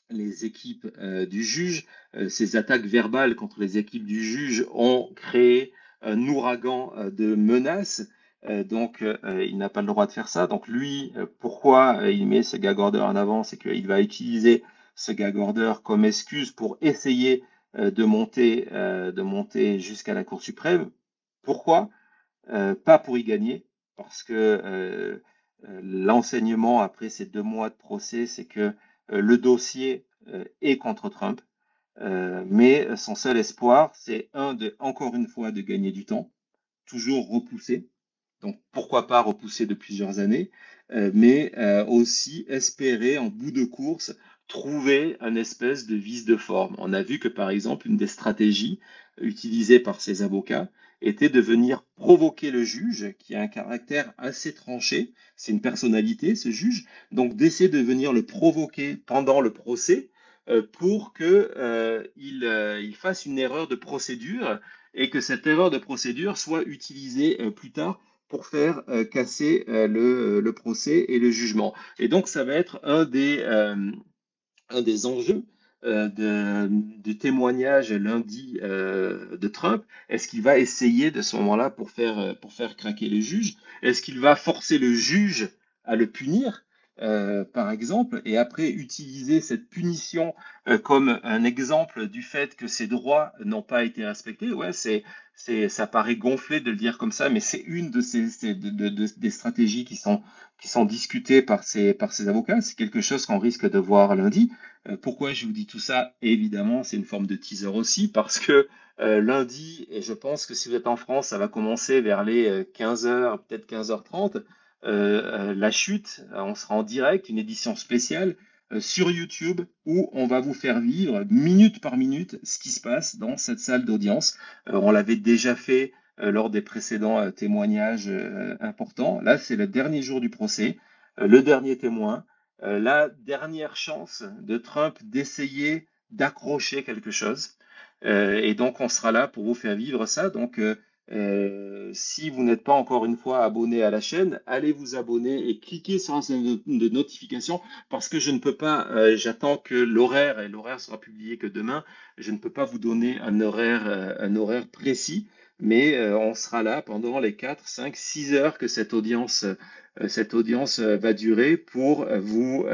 les équipes du juge. Ces attaques verbales contre les équipes du juge ont créé un ouragan de menaces. Il n'a pas le droit de faire ça. Donc lui, pourquoi il met ce gag order en avant, c'est qu'il va utiliser ce gag order comme excuse pour essayer de monter jusqu'à la Cour suprême. Pourquoi? Pas pour y gagner, parce que l'enseignement après ces 2 mois de procès, c'est que le dossier est contre Trump, mais son seul espoir, c'est encore une fois de gagner du temps, toujours repousser. Donc pourquoi pas repousser de plusieurs années, mais aussi espérer en bout de course trouver un espèce de vice de forme. On a vu que par exemple une des stratégies utilisées par ces avocats était de venir provoquer le juge, qui a un caractère assez tranché, c'est une personnalité ce juge, donc d'essayer de venir le provoquer pendant le procès pour qu'il fasse une erreur de procédure et que cette erreur de procédure soit utilisée plus tard pour faire casser le procès et le jugement. Et donc, ça va être un des enjeux du témoignage lundi de Trump. Est-ce qu'il va essayer de ce moment-là pour faire craquer le juge? Est-ce qu'il va forcer le juge à le punir, par exemple, et après utiliser cette punition comme un exemple du fait que ses droits n'ont pas été respectés? Ouais, ça paraît gonflé de le dire comme ça, mais c'est une des stratégies qui sont discutées par ces avocats. C'est quelque chose qu'on risque de voir lundi. Pourquoi je vous dis tout ça? Évidemment, c'est une forme de teaser aussi, parce que lundi, et je pense que si vous êtes en France, ça va commencer vers les 15 heures, peut-être 15h30, la chute, on sera en direct, une édition spéciale sur YouTube où on va vous faire vivre minute par minute ce qui se passe dans cette salle d'audience. On l'avait déjà fait lors des précédents témoignages importants. Là, c'est le dernier jour du procès, le dernier témoin, la dernière chance de Trump d'essayer d'accrocher quelque chose. Et donc, on sera là pour vous faire vivre ça. Donc, si vous n'êtes pas encore une fois abonné à la chaîne, allez vous abonner et cliquez sur la chaîne de notification parce que je ne peux pas, j'attends que l'horaire, et l'horaire sera publié que demain, je ne peux pas vous donner un horaire précis, mais on sera là pendant les 4, 5, 6 heures que cette audience va durer pour vous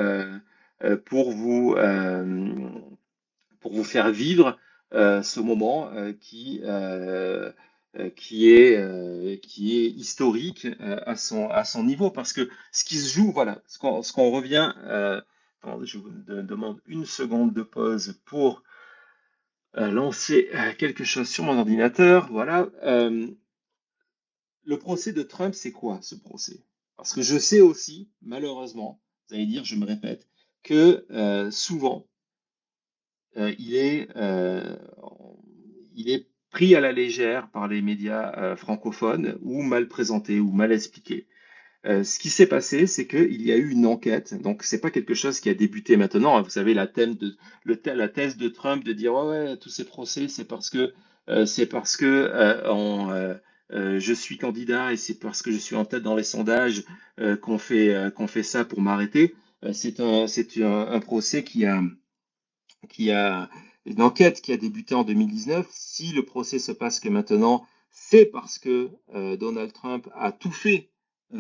faire vivre ce moment qui est historique à son niveau. Parce que ce qui se joue, voilà, ce qu'on revient, attendez, je vous demande une seconde de pause pour lancer quelque chose sur mon ordinateur. Voilà. Le procès de Trump, c'est quoi ce procès? Parce que je sais aussi, malheureusement, vous allez dire, je me répète, que souvent, euh, il est, euh, il est pris à la légère par les médias francophones ou mal présenté ou mal expliqué. Ce qui s'est passé, c'est qu'il y a eu une enquête. Donc, c'est pas quelque chose qui a débuté maintenant, hein. Vous savez, la thèse de Trump de dire ouais, ouais, tous ces procès, c'est parce que je suis candidat et c'est parce que je suis en tête dans les sondages qu'on fait ça pour m'arrêter. C'est un procès qui a une enquête qui a débuté en 2019. Si le procès se passe que maintenant, c'est parce que Donald Trump a tout fait.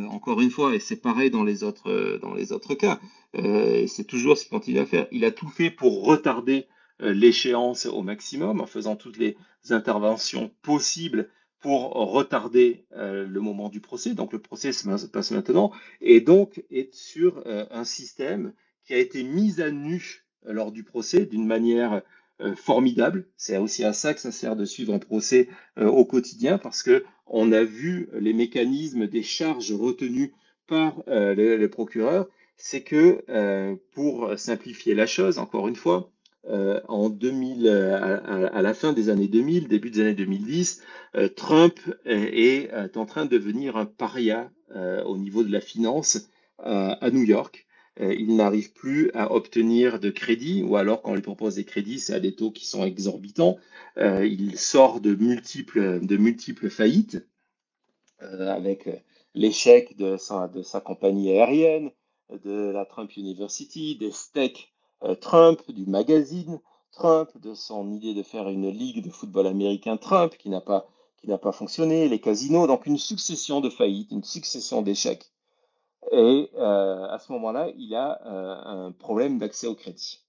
Encore une fois, et c'est pareil dans les autres cas, et c'est toujours ce qu'il continue à faire. Il a tout fait pour retarder l'échéance au maximum en faisant toutes les interventions possibles pour retarder le moment du procès. Donc le procès se passe maintenant et donc est sur un système qui a été mis à nu lors du procès d'une manière formidable. C'est aussi à ça que ça sert de suivre un procès au quotidien parce que on a vu les mécanismes des charges retenues par les procureurs. C'est que pour simplifier la chose, encore une fois, en 2000, à la fin des années 2000, début des années 2010, Trump est en train de devenir un paria au niveau de la finance à New York. Il n'arrive plus à obtenir de crédit, ou alors quand on lui propose des crédits, c'est à des taux qui sont exorbitants. Il sort de multiples faillites. avec l'échec de sa compagnie aérienne, de la Trump University, des steaks Trump, du magazine Trump, de son idée de faire une ligue de football américain Trump qui n'a pas fonctionné, les casinos, donc une succession de faillites, une succession d'échecs. Et à ce moment-là, il a un problème d'accès au crédit.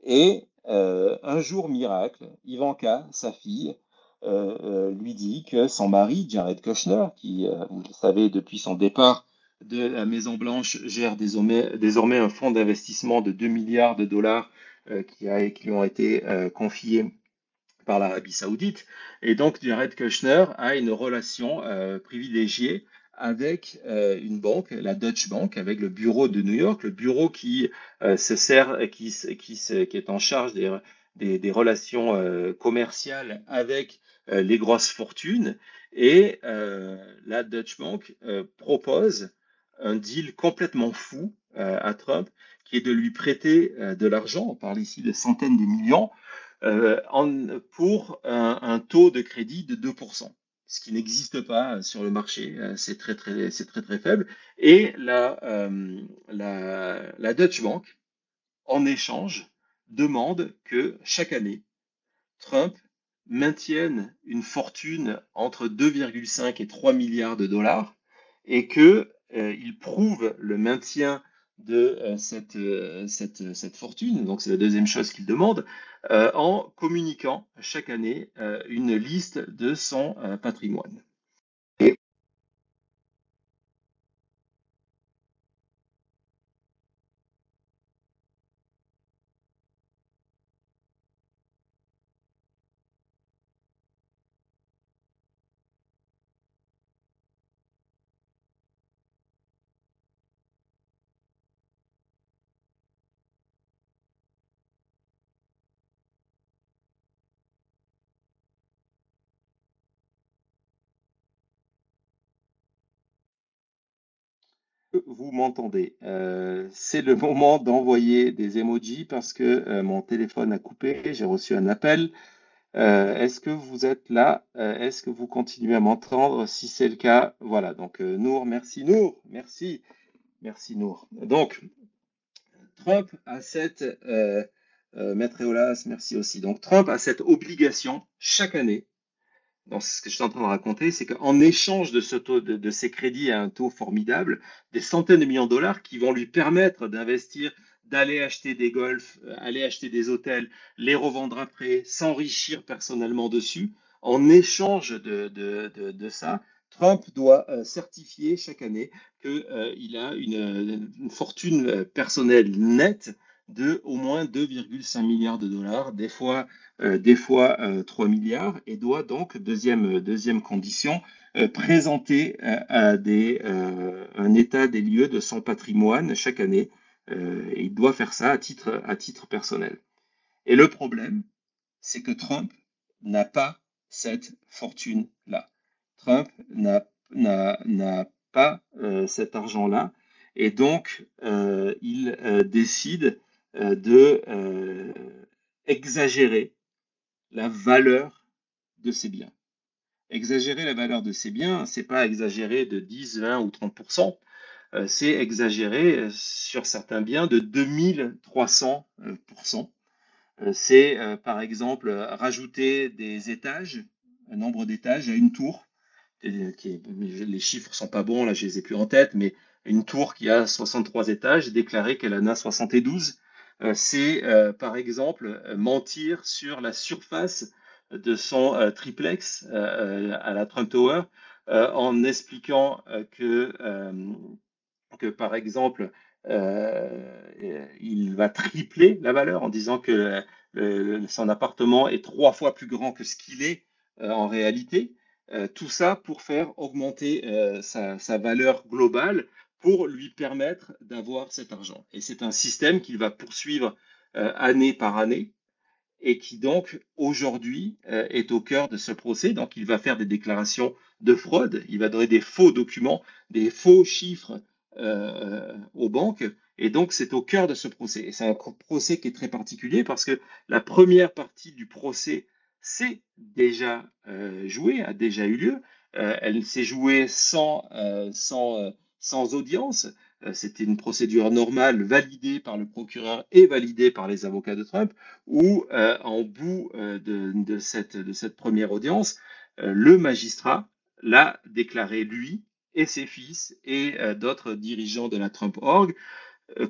Et un jour miracle, Ivanka, sa fille, lui dit que son mari, Jared Kushner, qui, vous le savez, depuis son départ de la Maison-Blanche, gère désormais un fonds d'investissement de 2 milliards de dollars qui lui ont été confiés par l'Arabie Saoudite. Et donc, Jared Kushner a une relation privilégiée avec une banque, la Deutsche Bank, avec le bureau de New York, le bureau qui se sert, qui est en charge des relations commerciales avec les grosses fortunes. Et la Deutsche Bank propose un deal complètement fou à Trump, qui est de lui prêter de l'argent, on parle ici de centaines de millions, pour un taux de crédit de 2%, ce qui n'existe pas sur le marché. C'est très, très faible. Et la Deutsche Bank, en échange, demande que chaque année, Trump maintienne une fortune entre 2,5 et 3 milliards de dollars et que il prouve le maintien de cette fortune, donc c'est la deuxième chose qu'il demande, en communiquant chaque année une liste de son patrimoine. Et vous m'entendez. C'est le moment d'envoyer des emojis parce que mon téléphone a coupé, j'ai reçu un appel. Est-ce que vous êtes là? Est-ce que vous continuez à m'entendre? Si c'est le cas, voilà. Donc, Nour, merci Nour, merci Nour. Donc, Trump a cette, Maître Eolas, merci aussi. Donc, Trump a cette obligation chaque année. Donc, ce que je suis en train de raconter, c'est qu'en échange de ce taux, de ces crédits à un taux formidable, des centaines de millions de dollars qui vont lui permettre d'investir, d'aller acheter des golfs, aller acheter des hôtels, les revendre après, s'enrichir personnellement dessus. En échange de ça, Trump doit certifier chaque année qu'il a une fortune personnelle nette de au moins 2,5 milliards de dollars, des fois 3 milliards, et doit donc, deuxième condition, présenter un état des lieux de son patrimoine chaque année. Et il doit faire ça à titre personnel. Et le problème, c'est que Trump n'a pas cette fortune-là. Trump n'a pas cet argent-là. Et donc, il décide de exagérer la valeur de ses biens. Exagérer la valeur de ses biens, c'est pas exagérer de 10, 20 ou 30%, c'est exagérer sur certains biens de 2300%. C'est par exemple rajouter des étages, un nombre d'étages à une tour. Les chiffres sont pas bons, là je les ai plus en tête, mais une tour qui a 63 étages, déclarer qu'elle en a 72. C'est par exemple mentir sur la surface de son triplex à la Trump Tower en expliquant que par exemple, il va tripler la valeur en disant que son appartement est 3 fois plus grand que ce qu'il est en réalité. Tout ça pour faire augmenter sa valeur globale pour lui permettre d'avoir cet argent. Et c'est un système qu'il va poursuivre année par année et qui donc aujourd'hui est au cœur de ce procès. Donc il va faire des déclarations de fraude, il va donner des faux documents, des faux chiffres aux banques. Et donc c'est au cœur de ce procès. Et c'est un procès qui est très particulier parce que la première partie du procès s'est déjà jouée, a déjà eu lieu. Elle s'est jouée sans audience. C'était une procédure normale validée par le procureur et validée par les avocats de Trump, où en bout de cette première audience, le magistrat l'a déclaré, lui et ses fils et d'autres dirigeants de la Trump Org,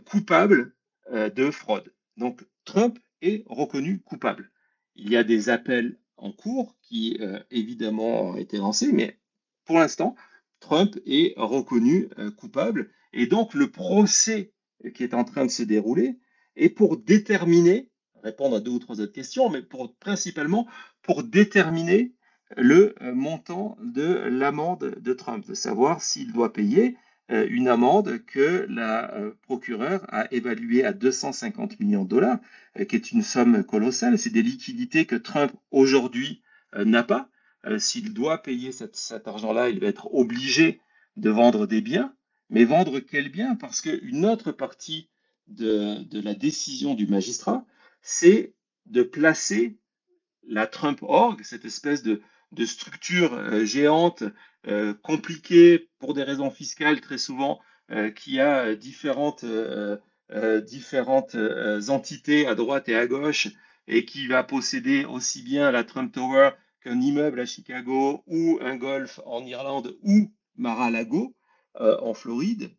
coupable de fraude. Donc Trump est reconnu coupable. Il y a des appels en cours qui évidemment ont été lancés, mais pour l'instant, Trump est reconnu coupable. Et donc le procès qui est en train de se dérouler est pour déterminer, répondre à deux ou trois autres questions, mais principalement pour déterminer le montant de l'amende de Trump, de savoir s'il doit payer une amende que la procureure a évaluée à 250 millions de dollars, qui est une somme colossale. C'est des liquidités que Trump aujourd'hui n'a pas. S'il doit payer cet argent-là, il va être obligé de vendre des biens. Mais vendre quels biens? Parce qu'une autre partie de la décision du magistrat, c'est de placer la Trump Org, cette espèce de structure géante, compliquée pour des raisons fiscales très souvent, qui a différentes entités à droite et à gauche, et qui va posséder aussi bien la Trump Tower qu'un immeuble à Chicago ou un golf en Irlande ou Mar-a-Lago en Floride,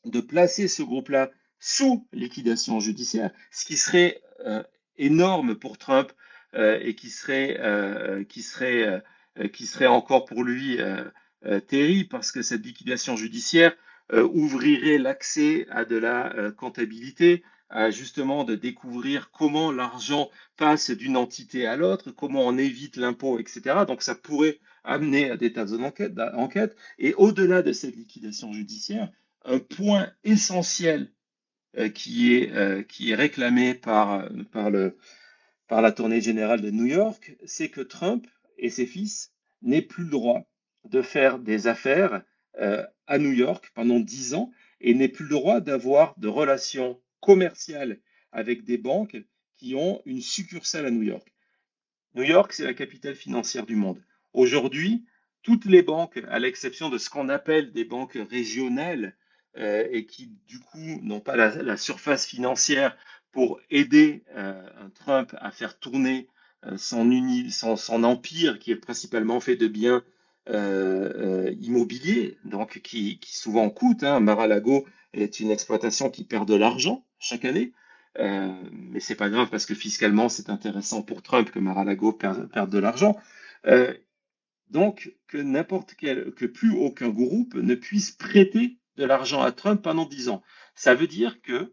de placer ce groupe-là sous liquidation judiciaire, ce qui serait énorme pour Trump et qui serait encore pour lui terrible, parce que cette liquidation judiciaire ouvrirait l'accès à de la comptabilité, à justement de découvrir comment l'argent passe d'une entité à l'autre, comment on évite l'impôt, etc. Donc ça pourrait amener à des tas d'enquêtes. Et au-delà de cette liquidation judiciaire, un point essentiel qui est réclamé par l'attorney général de New York, c'est que Trump et ses fils n'aient plus le droit de faire des affaires à New York pendant 10 ans, et n'aient plus le droit d'avoir de relations commerciales avec des banques qui ont une succursale à New York. New York, c'est la capitale financière du monde. Aujourd'hui, toutes les banques, à l'exception de ce qu'on appelle des banques régionales, et qui du coup n'ont pas la surface financière pour aider un Trump à faire tourner son empire, qui est principalement fait de biens immobiliers, donc qui souvent coûtent. Mar-a-Lago est une exploitation qui perd de l'argent chaque année. Mais c'est pas grave, parce que fiscalement, c'est intéressant pour Trump que Mar-a-Lago perde de l'argent. Euh, donc, que plus aucun groupe ne puisse prêter de l'argent à Trump pendant 10 ans. Ça veut dire que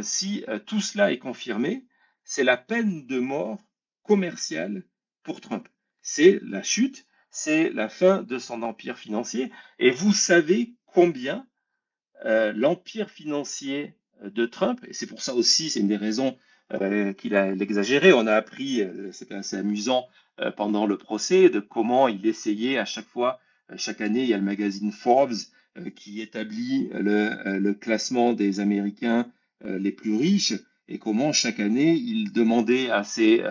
si tout cela est confirmé, c'est la peine de mort commerciale pour Trump. C'est la chute, c'est la fin de son empire financier. Et vous savez combien l'empire financier de Trump, et c'est pour ça aussi, c'est une des raisons qu'il a exagéré. On a appris, c'était assez amusant pendant le procès, de comment il essayait à chaque fois, chaque année, il y a le magazine Forbes qui établit le classement des Américains les plus riches, et comment chaque année il demandait à ses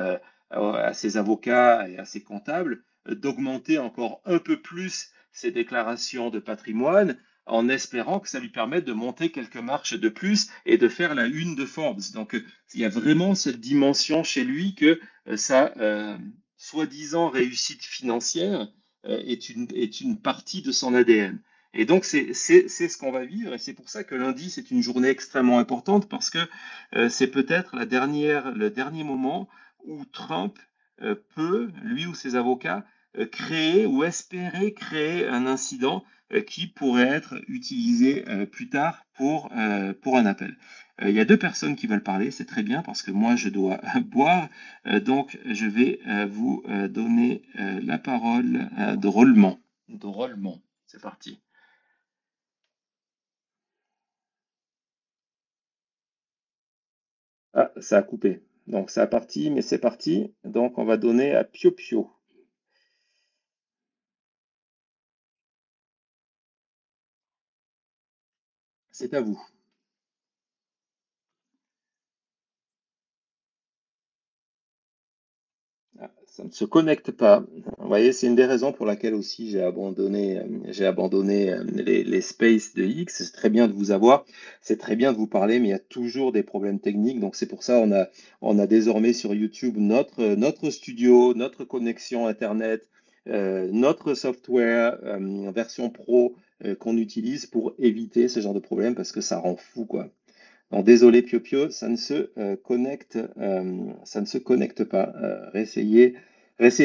avocats et à ses comptables d'augmenter encore un peu plus ses déclarations de patrimoine, en espérant que ça lui permette de monter quelques marches de plus et de faire la une de Forbes. Donc, il y a vraiment cette dimension chez lui que sa soi-disant réussite financière est une partie de son ADN. Et donc, c'est ce qu'on va vivre, et c'est pour ça que lundi, c'est une journée extrêmement importante, parce que c'est peut-être le dernier moment où Trump peut, lui ou ses avocats, créer ou espérer créer un incident qui pourrait être utilisé plus tard pour un appel. Il y a deux personnes qui veulent parler, c'est très bien, parce que moi je dois boire. Donc je vais vous donner la parole de Rollement. De Rollement, c'est parti. Ah, ça a coupé. Donc ça a parti, mais c'est parti. Donc on va donner à Pio Pio. C'est à vous. Ah, Ça ne se connecte pas. Vous voyez, c'est une des raisons pour laquelle aussi j'ai abandonné les spaces de X. C'est très bien de vous avoir, c'est très bien de vous parler, mais il y a toujours des problèmes techniques. Donc c'est pour ça on a désormais sur YouTube notre studio, notre connexion Internet, notre software version pro qu'on utilise pour éviter ce genre de problème parce que ça rend fou, quoi. Non, désolé Pio Pio, ça ne se connecte pas. Réessayez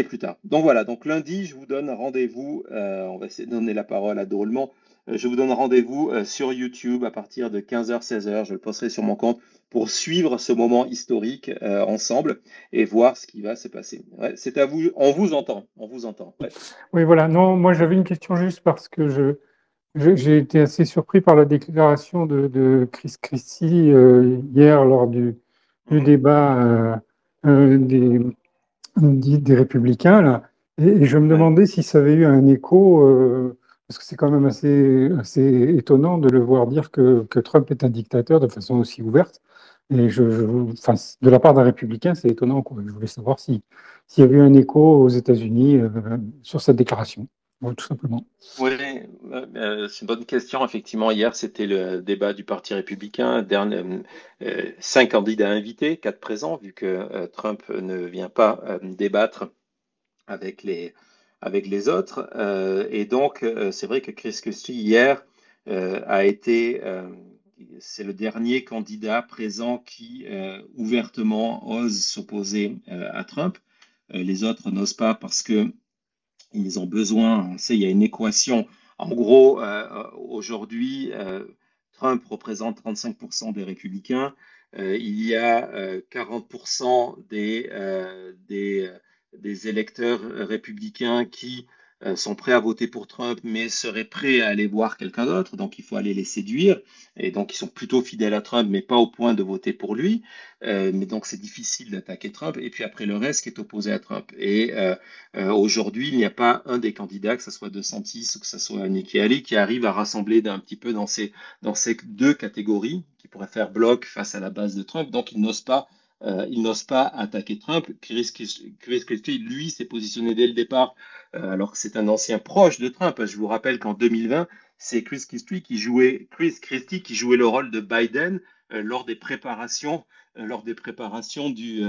plus tard. Donc voilà, donc lundi, je vous donne rendez-vous. On va essayer de donner la parole à Drôlement. Je vous donne rendez-vous sur YouTube à partir de 15h, 16h. Je le posterai sur mon compte pour suivre ce moment historique ensemble et voir ce qui va se passer. Ouais, c'est à vous. On vous entend. On vous entend. Ouais. Oui, voilà. Non, moi j'avais une question juste parce que j'ai été assez surpris par la déclaration de Chris Christie hier lors du Mhm. débat des, des Républicains, là. Et je me Ouais. demandais si ça avait eu un écho, parce que c'est quand même assez étonnant de le voir dire que Trump est un dictateur de façon aussi ouverte. Et enfin, de la part d'un républicain, c'est étonnant, quoi. Je voulais savoir s'il y avait eu un écho aux États-Unis sur cette déclaration. Voilà, tout simplement. Oui, c'est une bonne question. Effectivement, hier, c'était le débat du Parti républicain. Cinq candidats invités, quatre présents, vu que Trump ne vient pas débattre avec avec les autres. Et donc, c'est vrai que Chris Christie, hier, a été, c'est le dernier candidat présent qui ouvertement ose s'opposer à Trump. Les autres n'osent pas parce que ils ont besoin, on sait, il y a une équation. En gros, aujourd'hui, Trump représente 35% des républicains. Il y a 40% des électeurs républicains qui sont prêts à voter pour Trump, mais seraient prêts à aller voir quelqu'un d'autre. Donc, il faut aller les séduire. Et donc, ils sont plutôt fidèles à Trump, mais pas au point de voter pour lui. Mais donc, c'est difficile d'attaquer Trump. Et puis après, le reste qui est opposé à Trump. Et aujourd'hui, il n'y a pas un des candidats, que ce soit DeSantis ou que ce soit Nikki Haley, qui arrive à rassembler d'un petit peu dans ces deux catégories, qui pourraient faire bloc face à la base de Trump. Donc, il n'ose pas attaquer Trump. Chris Christie, lui, s'est positionné dès le départ, alors que c'est un ancien proche de Trump. Je vous rappelle qu'en 2020, c'est Chris Christie qui jouait le rôle de Biden lors des préparations du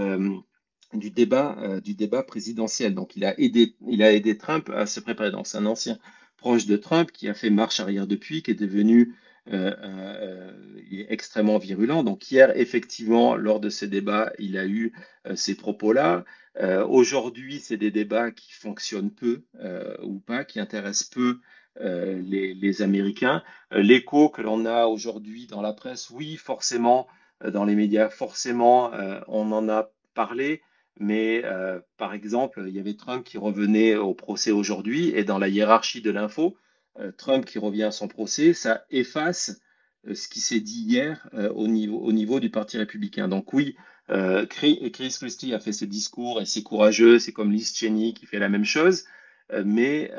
débat présidentiel. Donc, il a aidé Trump à se préparer. Donc, c'est un ancien proche de Trump qui a fait marche arrière depuis, qui est devenu il est extrêmement virulent. Donc, hier, effectivement, lors de ce débat, il a eu ces propos-là. Aujourd'hui, c'est des débats qui fonctionnent peu ou pas, qui intéressent peu les Américains. L'écho que l'on a aujourd'hui dans la presse, oui, forcément, dans les médias, forcément, on en a parlé. Mais par exemple, il y avait Trump qui revenait au procès aujourd'hui, et dans la hiérarchie de l'info, Trump qui revient à son procès, ça efface ce qui s'est dit hier au niveau du Parti républicain. Donc oui, Chris Christie a fait ce discours et c'est courageux, c'est comme Liz Cheney qui fait la même chose, mais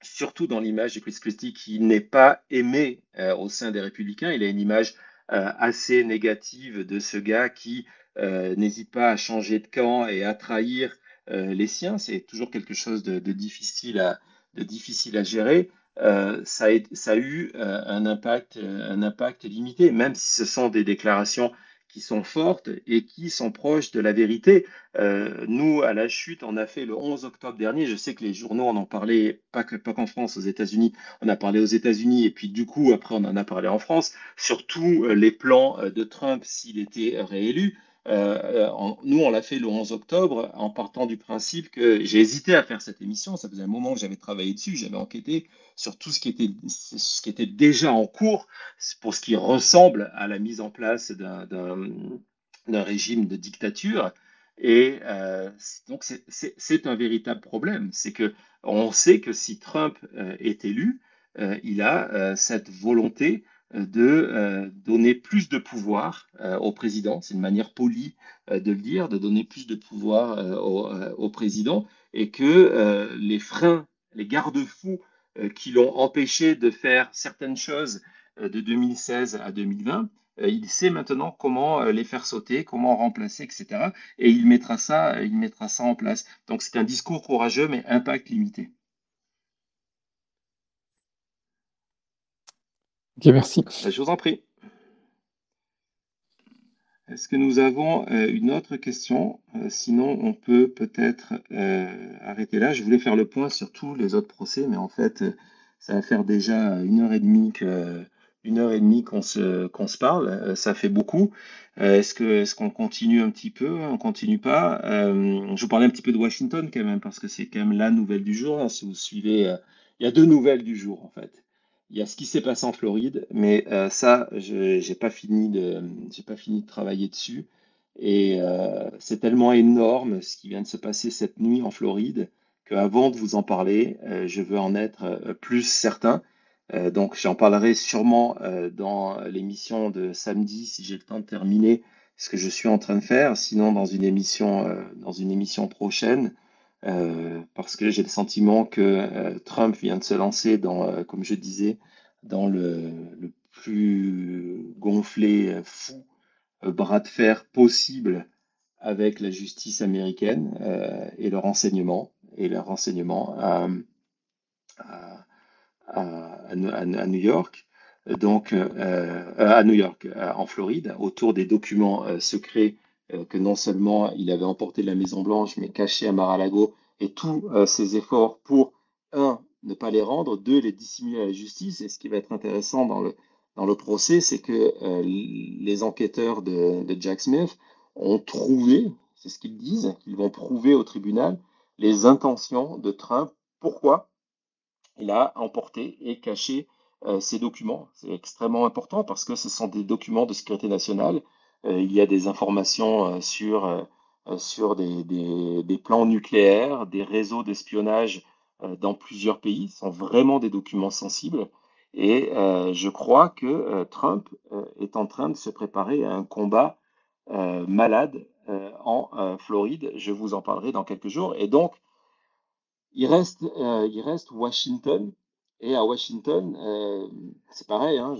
surtout dans l'image de Chris Christie qui n'est pas aimé au sein des républicains, il a une image assez négative de ce gars qui n'hésite pas à changer de camp et à trahir les siens. C'est toujours quelque chose de difficile à gérer. Ça a eu un impact limité, même si ce sont des déclarations qui sont fortes et qui sont proches de la vérité. Nous, à la chute, on a fait le 11 octobre dernier. Je sais que les journaux en ont parlé, pas qu'en France, aux États-Unis. On a parlé aux États-Unis et puis du coup, après, on en a parlé en France. Surtout les plans de Trump s'il était réélu. Nous, on l'a fait le 11 octobre en partant du principe que j'ai hésité à faire cette émission. Ça faisait un moment que j'avais travaillé dessus, j'avais enquêté sur tout ce qui était déjà en cours pour ce qui ressemble à la mise en place d'un régime de dictature. Et donc, c'est un véritable problème. C'est que on sait que si Trump est élu, il a cette volonté de donner plus de pouvoir au président. C'est une manière polie de le dire, de donner plus de pouvoir au président et que les freins, les garde-fous qui l'ont empêché de faire certaines choses de 2016 à 2020 il sait maintenant comment les faire sauter, comment remplacer, etc. Et il mettra ça en place. Donc c'est un discours courageux, mais impact limité. Ok, merci. Je vous en prie. Est-ce que nous avons une autre question? Sinon, on peut peut-être arrêter là. Je voulais faire le point sur tous les autres procès, mais en fait, ça va faire déjà une heure et demie qu'on se parle. Ça fait beaucoup. Est-ce qu'on continue un petit peu? On continue pas? Je vous parlais un petit peu de Washington quand même, parce que c'est quand même la nouvelle du jour, hein. Si vous suivez, il y a deux nouvelles du jour en fait. Il y a ce qui s'est passé en Floride, mais ça, j'ai pas fini de travailler dessus. Et c'est tellement énorme ce qui vient de se passer cette nuit en Floride qu'avant de vous en parler, je veux en être plus certain. Donc j'en parlerai sûrement dans l'émission de samedi si j'ai le temps de terminer ce que je suis en train de faire. Sinon dans une émission prochaine parce que j'ai le sentiment que Trump vient de se lancer dans, comme je disais, dans le plus gonflé, fou bras de fer possible avec la justice américaine et le renseignement à, à New York, donc à New York, en Floride, autour des documents secrets que non seulement il avait emportés de la Maison Blanche, mais cachés à Mar-a-Lago, et tous ses efforts pour, un, ne pas les rendre, deux, les dissimuler à la justice. Et ce qui va être intéressant dans le procès, c'est que les enquêteurs de Jack Smith ont trouvé, c'est ce qu'ils disent, qu'ils vont prouver au tribunal, les intentions de Trump. Pourquoi? Il a emporté et caché ces documents. C'est extrêmement important parce que ce sont des documents de sécurité nationale. Il y a des informations sur des plans nucléaires, des réseaux d'espionnage dans plusieurs pays. Ce sont vraiment des documents sensibles. Et je crois que Trump est en train de se préparer à un combat malade en Floride. Je vous en parlerai dans quelques jours. Et donc, il reste Washington. Et à Washington, c'est pareil, hein,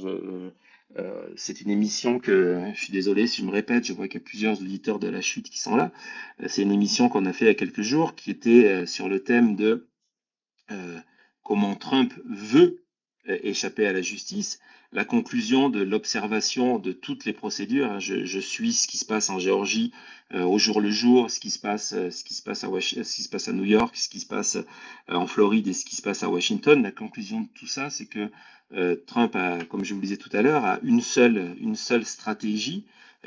c'est une émission que, je suis désolé si je me répète, je vois qu'il y a plusieurs auditeurs de la chute qui sont là. C'est une émission qu'on a fait il y a quelques jours qui était sur le thème de euh, comment Trump veut échapper à la justice, la conclusion de l'observation de toutes les procédures. Hein. Je suis ce qui se passe en Géorgie au jour le jour, ce qui se passe ce qui se passe à New York, ce qui se passe en Floride et ce qui se passe à Washington. La conclusion de tout ça, c'est que Trump a, comme je vous le disais tout à l'heure, a une seule stratégie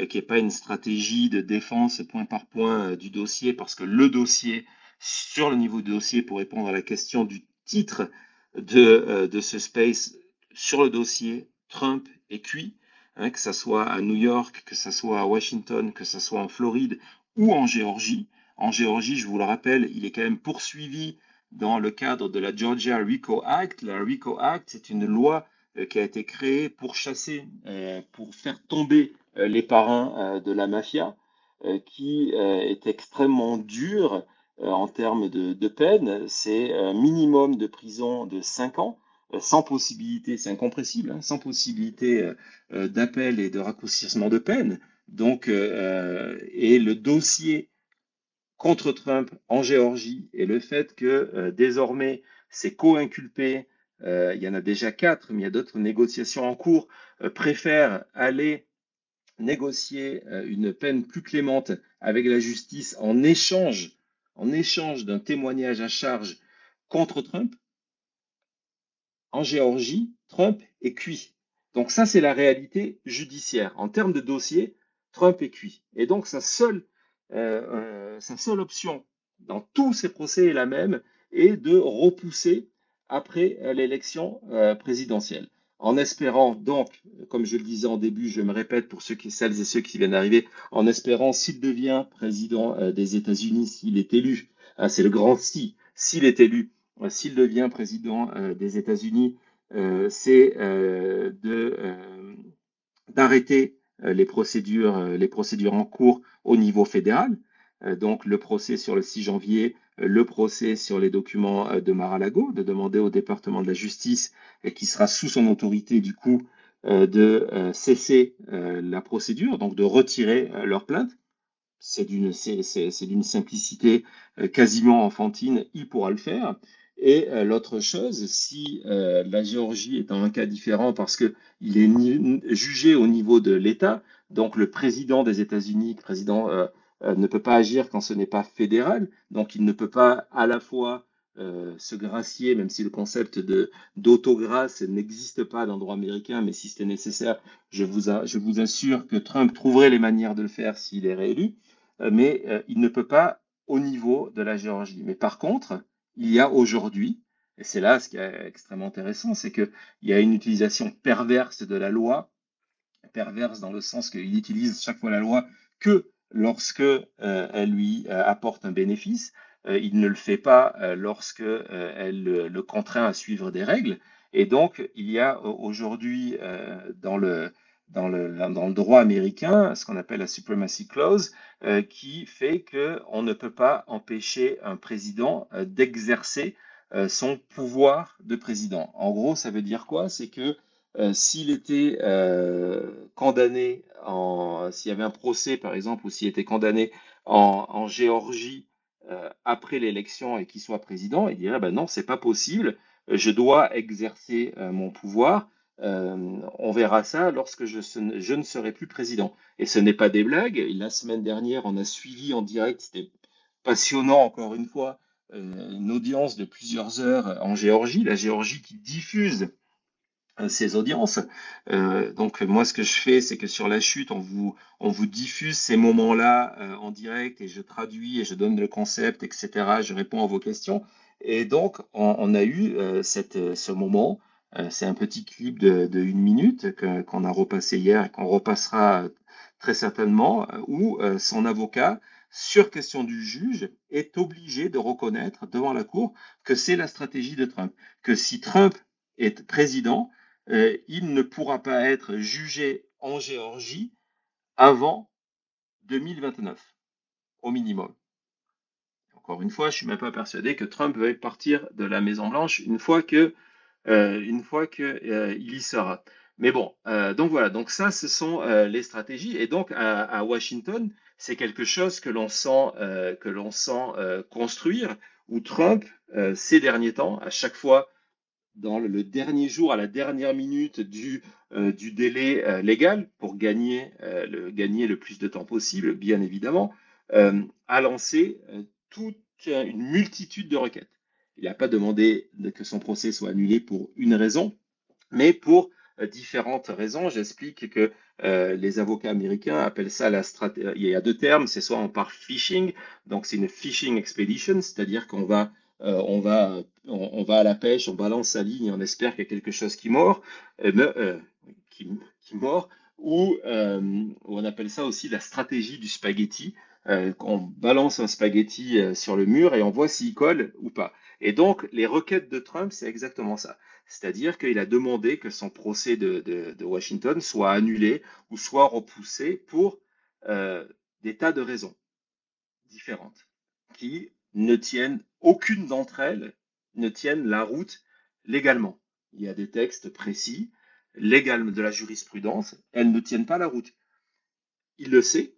qui n'est pas une stratégie de défense point par point du dossier, parce que le dossier sur le niveau de dossier pour répondre à la question du titre de ce space sur le dossier Trump est cuit, hein, que ça soit à New York, que ça soit à Washington, que ça soit en Floride ou en Géorgie. En Géorgie, je vous le rappelle, il est quand même poursuivi dans le cadre de la Georgia RICO Act. La RICO Act, c'est une loi qui a été créée pour chasser, pour faire tomber les parrains de la mafia, qui est extrêmement dure en termes de peine. C'est un minimum de prison de 5 ans, sans possibilité, c'est incompressible, hein, sans possibilité d'appel et de raccourcissement de peine. Donc, et le dossier contre Trump en Géorgie et le fait que désormais ces co-inculpés, il y en a déjà 4, mais il y a d'autres négociations en cours, préfèrent aller négocier une peine plus clémente avec la justice en échange d'un témoignage à charge contre Trump, en Géorgie, Trump est cuit. Donc ça, c'est la réalité judiciaire. En termes de dossier, Trump est cuit. Et donc sa seule option dans tous ces procès est la même, est de repousser après l'élection présidentielle. En espérant donc, comme je le disais en début, je me répète pour celles et ceux qui viennent d'arriver, en espérant s'il devient président des États-Unis, s'il est élu, hein, c'est le grand si, s'il est élu, s'il devient président des États-Unis, c'est d'arrêter les procédures en cours au niveau fédéral. Donc le procès sur le 6 janvier, le procès sur les documents de Mar-a-Lago, de demander au département de la justice qui sera sous son autorité du coup de cesser la procédure, donc de retirer leur plainte. C'est d'une simplicité quasiment enfantine, il pourra le faire. Et l'autre chose, si la Géorgie est dans un cas différent parce qu'il est jugé au niveau de l'État, donc le président des États-Unis, le président ne peut pas agir quand ce n'est pas fédéral, donc il ne peut pas à la fois se gracier, même si le concept d'autogrâce n'existe pas dans le droit américain, mais si c'était nécessaire, je vous assure que Trump trouverait les manières de le faire s'il est réélu, mais il ne peut pas au niveau de la Géorgie. Mais par contre, il y a aujourd'hui, et c'est là ce qui est extrêmement intéressant, c'est qu'il y a une utilisation perverse de la loi, perverse dans le sens qu'il utilise chaque fois la loi que lorsque elle lui apporte un bénéfice. Il ne le fait pas lorsque elle le contraint à suivre des règles. Et donc, il y a aujourd'hui dans le droit américain ce qu'on appelle la supremacy clause, qui fait qu'on ne peut pas empêcher un président d'exercer son pouvoir de président. En gros, ça veut dire quoi? C'est que s'il était condamné s'il y avait un procès par exemple, ou s'il était condamné en Géorgie après l'élection et qu'il soit président, il dirait ben non, c'est pas possible, je dois exercer mon pouvoir. On verra ça lorsque je ne serai plus président. Et ce n'est pas des blagues. La semaine dernière, on a suivi en direct, c'était passionnant encore une fois, une audience de plusieurs heures en Géorgie, la Géorgie qui diffuse ces audiences. Donc moi ce que je fais, c'est que sur la chute, on vous diffuse ces moments-là en direct et je traduis et je donne le concept, etc. Je réponds à vos questions. Et donc on a eu ce moment. C'est un petit clip de 1 minute qu'on a repassé hier et qu'on repassera très certainement, où son avocat, sur question du juge, est obligé de reconnaître devant la cour que c'est la stratégie de Trump. Que si Trump est président, il ne pourra pas être jugé en Géorgie avant 2029, au minimum. Encore une fois, je ne suis même pas persuadé que Trump veuille partir de la Maison-Blanche une fois que il y sera. Mais bon, donc voilà, donc ça, ce sont les stratégies. Et donc à Washington, c'est quelque chose que l'on sent construire, où Trump, ces derniers temps, à chaque fois dans le dernier jour, à la dernière minute du délai légal, pour gagner le plus de temps possible, bien évidemment, a lancé toute une multitude de requêtes. Il n'a pas demandé que son procès soit annulé pour une raison, mais pour différentes raisons. J'explique que les avocats américains appellent ça la stratégie. Il y a deux termes, c'est soit on part phishing, donc c'est une phishing expedition, c'est-à-dire on va à la pêche, on balance sa ligne et on espère qu'il y a quelque chose qui mord, ou on appelle ça aussi la stratégie du spaghetti. On balance un spaghetti sur le mur et on voit s'il colle ou pas. Et donc, les requêtes de Trump, c'est exactement ça. C'est-à-dire qu'il a demandé que son procès de Washington soit annulé ou soit repoussé pour des tas de raisons différentes qui ne tiennent, aucune d'entre elles ne tiennent la route légalement. Il y a des textes précis, légaux de la jurisprudence, elles ne tiennent pas la route. Il le sait,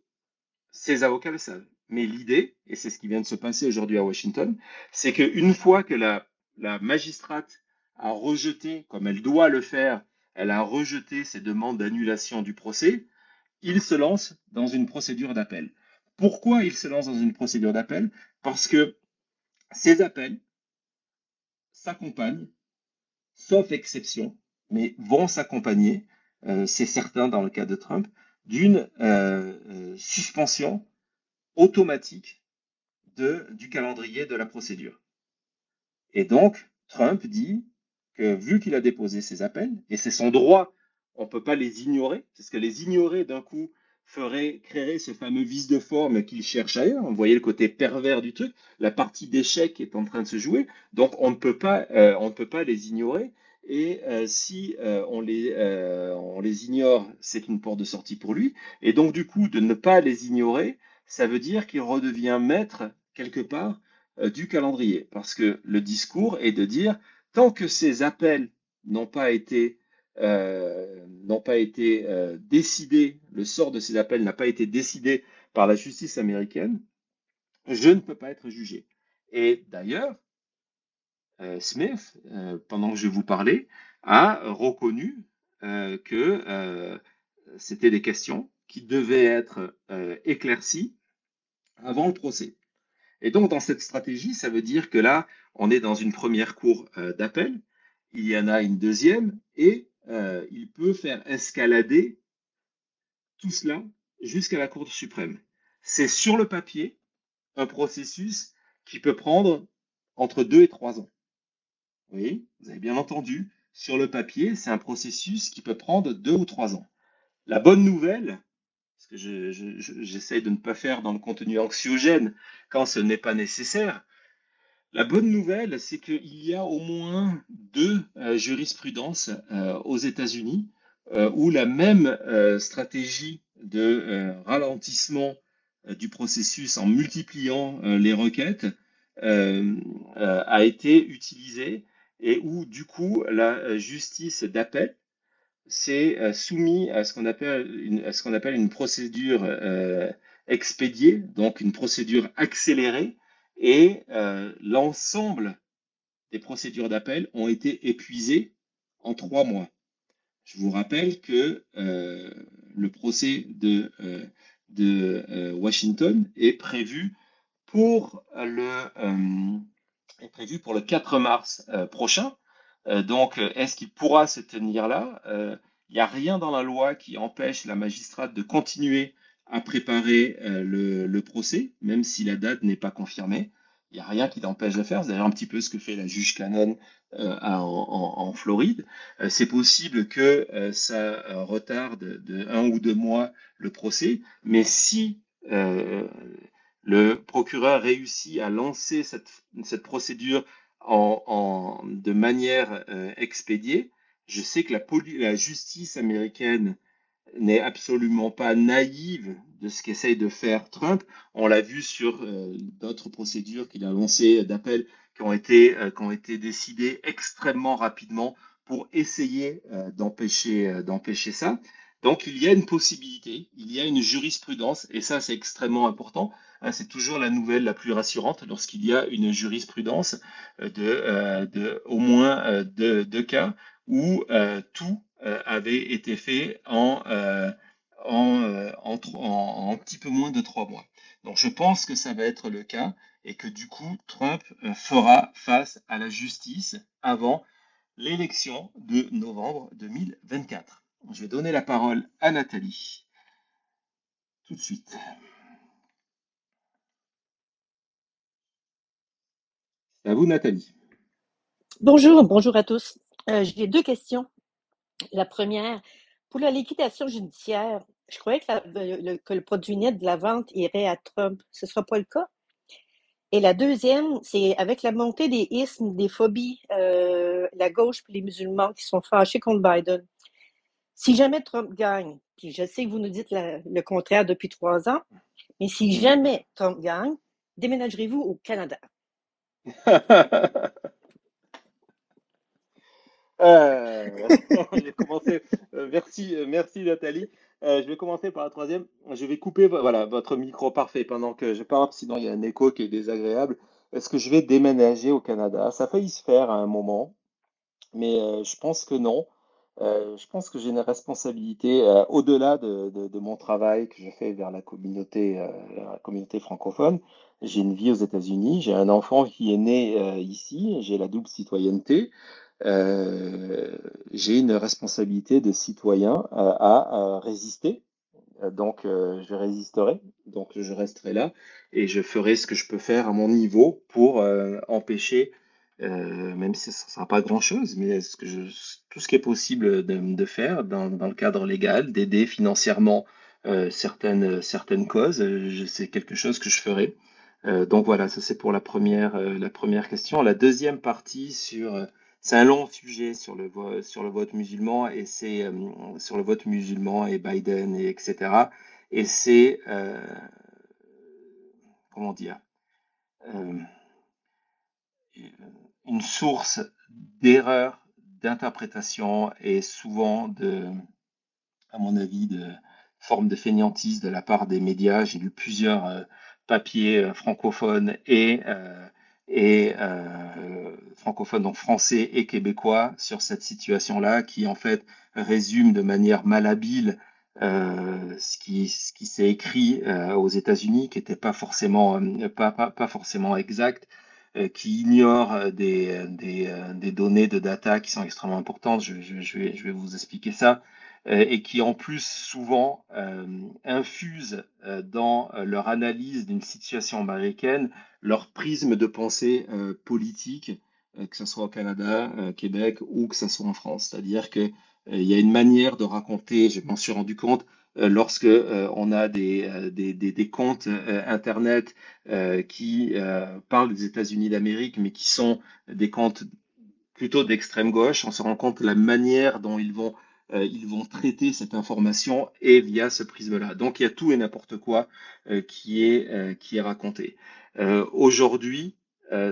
ses avocats le savent. Mais l'idée, et c'est ce qui vient de se passer aujourd'hui à Washington, c'est qu'une fois que la magistrate a rejeté, comme elle doit le faire, elle a rejeté ses demandes d'annulation du procès, il se lance dans une procédure d'appel. Pourquoi il se lance dans une procédure d'appel? Parce que ces appels s'accompagnent, sauf exception, mais vont s'accompagner, c'est certain dans le cas de Trump, d'une suspension automatique du calendrier de la procédure. Et donc, Trump dit que vu qu'il a déposé ces appels, et c'est son droit, on ne peut pas les ignorer, parce que les ignorer d'un coup créerait ce fameux vice de forme qu'il cherche ailleurs. Vous voyez le côté pervers du truc, la partie d'échec est en train de se jouer, donc on ne peut pas les ignorer. Et si on les ignore, c'est une porte de sortie pour lui. Et donc du coup, de ne pas les ignorer, ça veut dire qu'il redevient maître quelque part du calendrier. Parce que le discours est de dire, tant que ces appels n'ont pas été n'ont pas été décidés, le sort de ces appels n'a pas été décidé par la justice américaine, je ne peux pas être jugé. Et d'ailleurs, Smith, pendant que je vous parlais, a reconnu que c'était des questions qui devaient être éclaircies avant le procès. Et donc, dans cette stratégie, ça veut dire que là, on est dans une première cour d'appel, il y en a une deuxième, et il peut faire escalader tout cela jusqu'à la Cour suprême. C'est sur le papier un processus qui peut prendre entre 2 et 3 ans. Oui, vous avez bien entendu, sur le papier, c'est un processus qui peut prendre 2 ou 3 ans. La bonne nouvelle, ce que j'essaie de ne pas faire dans le contenu anxiogène quand ce n'est pas nécessaire, la bonne nouvelle, c'est qu'il y a au moins deux jurisprudences aux États-Unis où la même stratégie de ralentissement du processus en multipliant les requêtes a été utilisée et où du coup la justice d'appel s'est soumise à ce qu'on appelle une procédure expédiée, donc une procédure accélérée, et l'ensemble des procédures d'appel ont été épuisées en 3 mois. Je vous rappelle que le procès de Washington est prévu pour le 4 mars prochain. Donc, est-ce qu'il pourra se tenir là? Il n'y a rien dans la loi qui empêche la magistrate de continuer à préparer le procès, même si la date n'est pas confirmée. Il n'y a rien qui l'empêche de faire. C'est d'ailleurs un petit peu ce que fait la juge Cannon en Floride. C'est possible que ça retarde de 1 ou 2 mois le procès, mais si le procureur réussit à lancer cette procédure de manière expédiée, je sais que la justice américaine n'est absolument pas naïve de ce qu'essaye de faire Trump. On l'a vu sur d'autres procédures qu'il a lancées d'appel qui ont été décidées extrêmement rapidement pour essayer d'empêcher ça. Donc il y a une possibilité, il y a une jurisprudence, et ça c'est extrêmement important. Hein, c'est toujours la nouvelle la plus rassurante lorsqu'il y a une jurisprudence de au moins deux cas où tout avait été fait en un petit peu moins de 3 mois. Donc je pense que ça va être le cas et que du coup Trump fera face à la justice avant l'élection de novembre 2024. Je vais donner la parole à Nathalie tout de suite. C'est à vous, Nathalie. Bonjour à tous. J'ai deux questions. La première, pour la liquidation judiciaire, je croyais que le produit net de la vente irait à Trump. Ce ne sera pas le cas. Et la deuxième, c'est avec la montée des ismes, des phobies, la gauche et les musulmans qui sont fâchés contre Biden. Si jamais Trump gagne, puis je sais que vous nous dites le contraire depuis 3 ans, mais si jamais Trump gagne, déménagerez-vous au Canada? Je vais commencer. Merci Nathalie. Je vais commencer par la troisième. Je vais couper voilà, votre micro parfait pendant que je parle, sinon il y a un écho qui est désagréable. Est-ce que je vais déménager au Canada? Ça a failli se faire à un moment, mais je pense que non. Je pense que j'ai une responsabilité au-delà de mon travail que je fais vers la communauté francophone. J'ai une vie aux États-Unis, j'ai un enfant qui est né ici, j'ai la double citoyenneté. Euh, j'ai une responsabilité de citoyen à résister. Donc, je résisterai, donc je resterai là et je ferai ce que je peux faire à mon niveau pour empêcher, même si ce ne sera pas grand-chose, mais tout ce qui est possible de faire dans le cadre légal, d'aider financièrement certaines causes, c'est quelque chose que je ferai. Donc voilà, ça c'est pour la première question. La deuxième partie c'est un long sujet sur le vote musulman et sur le vote musulman et Biden et etc. Et c'est comment dire euh, une source d'erreur, d'interprétation et souvent à mon avis, de forme de fainéantise de la part des médias. J'ai lu plusieurs papiers francophones et francophones, donc français et québécois, sur cette situation-là, qui en fait résume de manière malhabile ce qui s'est écrit aux États-Unis, qui n'était pas forcément, pas forcément exact, qui ignore des données de data qui sont extrêmement importantes. Je vais vous expliquer ça et qui en plus souvent infusent dans leur analyse d'une situation américaine leur prisme de pensée politique, que ce soit au Canada, Québec ou que ce soit en France. C'est-à-dire que il y a une manière de raconter, je m'en suis rendu compte, lorsque on a des comptes Internet qui parlent des États-Unis d'Amérique, mais qui sont des comptes plutôt d'extrême gauche, on se rend compte de la manière dont ils vont traiter cette information et via ce prisme-là. Donc il y a tout et n'importe quoi qui est raconté. Aujourd'hui,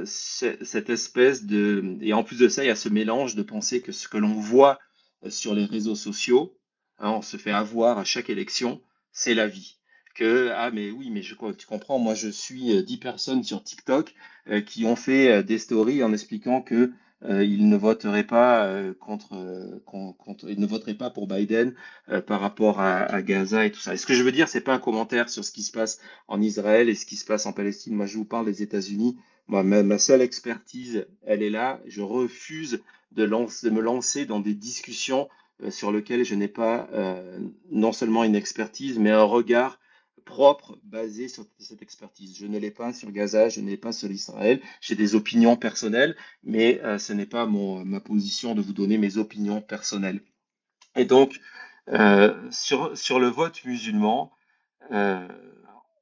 cette espèce de... Et en plus de ça, il y a ce mélange de penser que ce que l'on voit sur les réseaux sociaux, hein, on se fait avoir à chaque élection, c'est la vie. Que, ah mais oui, mais tu comprends, moi je suis 10 personnes sur TikTok qui ont fait des stories en expliquant que il ne voterait pas il ne voterait pas pour Biden par rapport à Gaza et tout ça. Et ce que je veux dire, c'est pas un commentaire sur ce qui se passe en Israël et ce qui se passe en Palestine. Moi, je vous parle des États-Unis. Moi, ma seule expertise, elle est là. Je refuse de me lancer dans des discussions sur lesquelles je n'ai pas non seulement une expertise, mais un regard propre basé sur cette expertise. Je ne l'ai pas sur Gaza, je ne l'ai pas sur Israël. J'ai des opinions personnelles, mais ce n'est pas ma position de vous donner mes opinions personnelles. Et donc, sur le vote musulman, euh,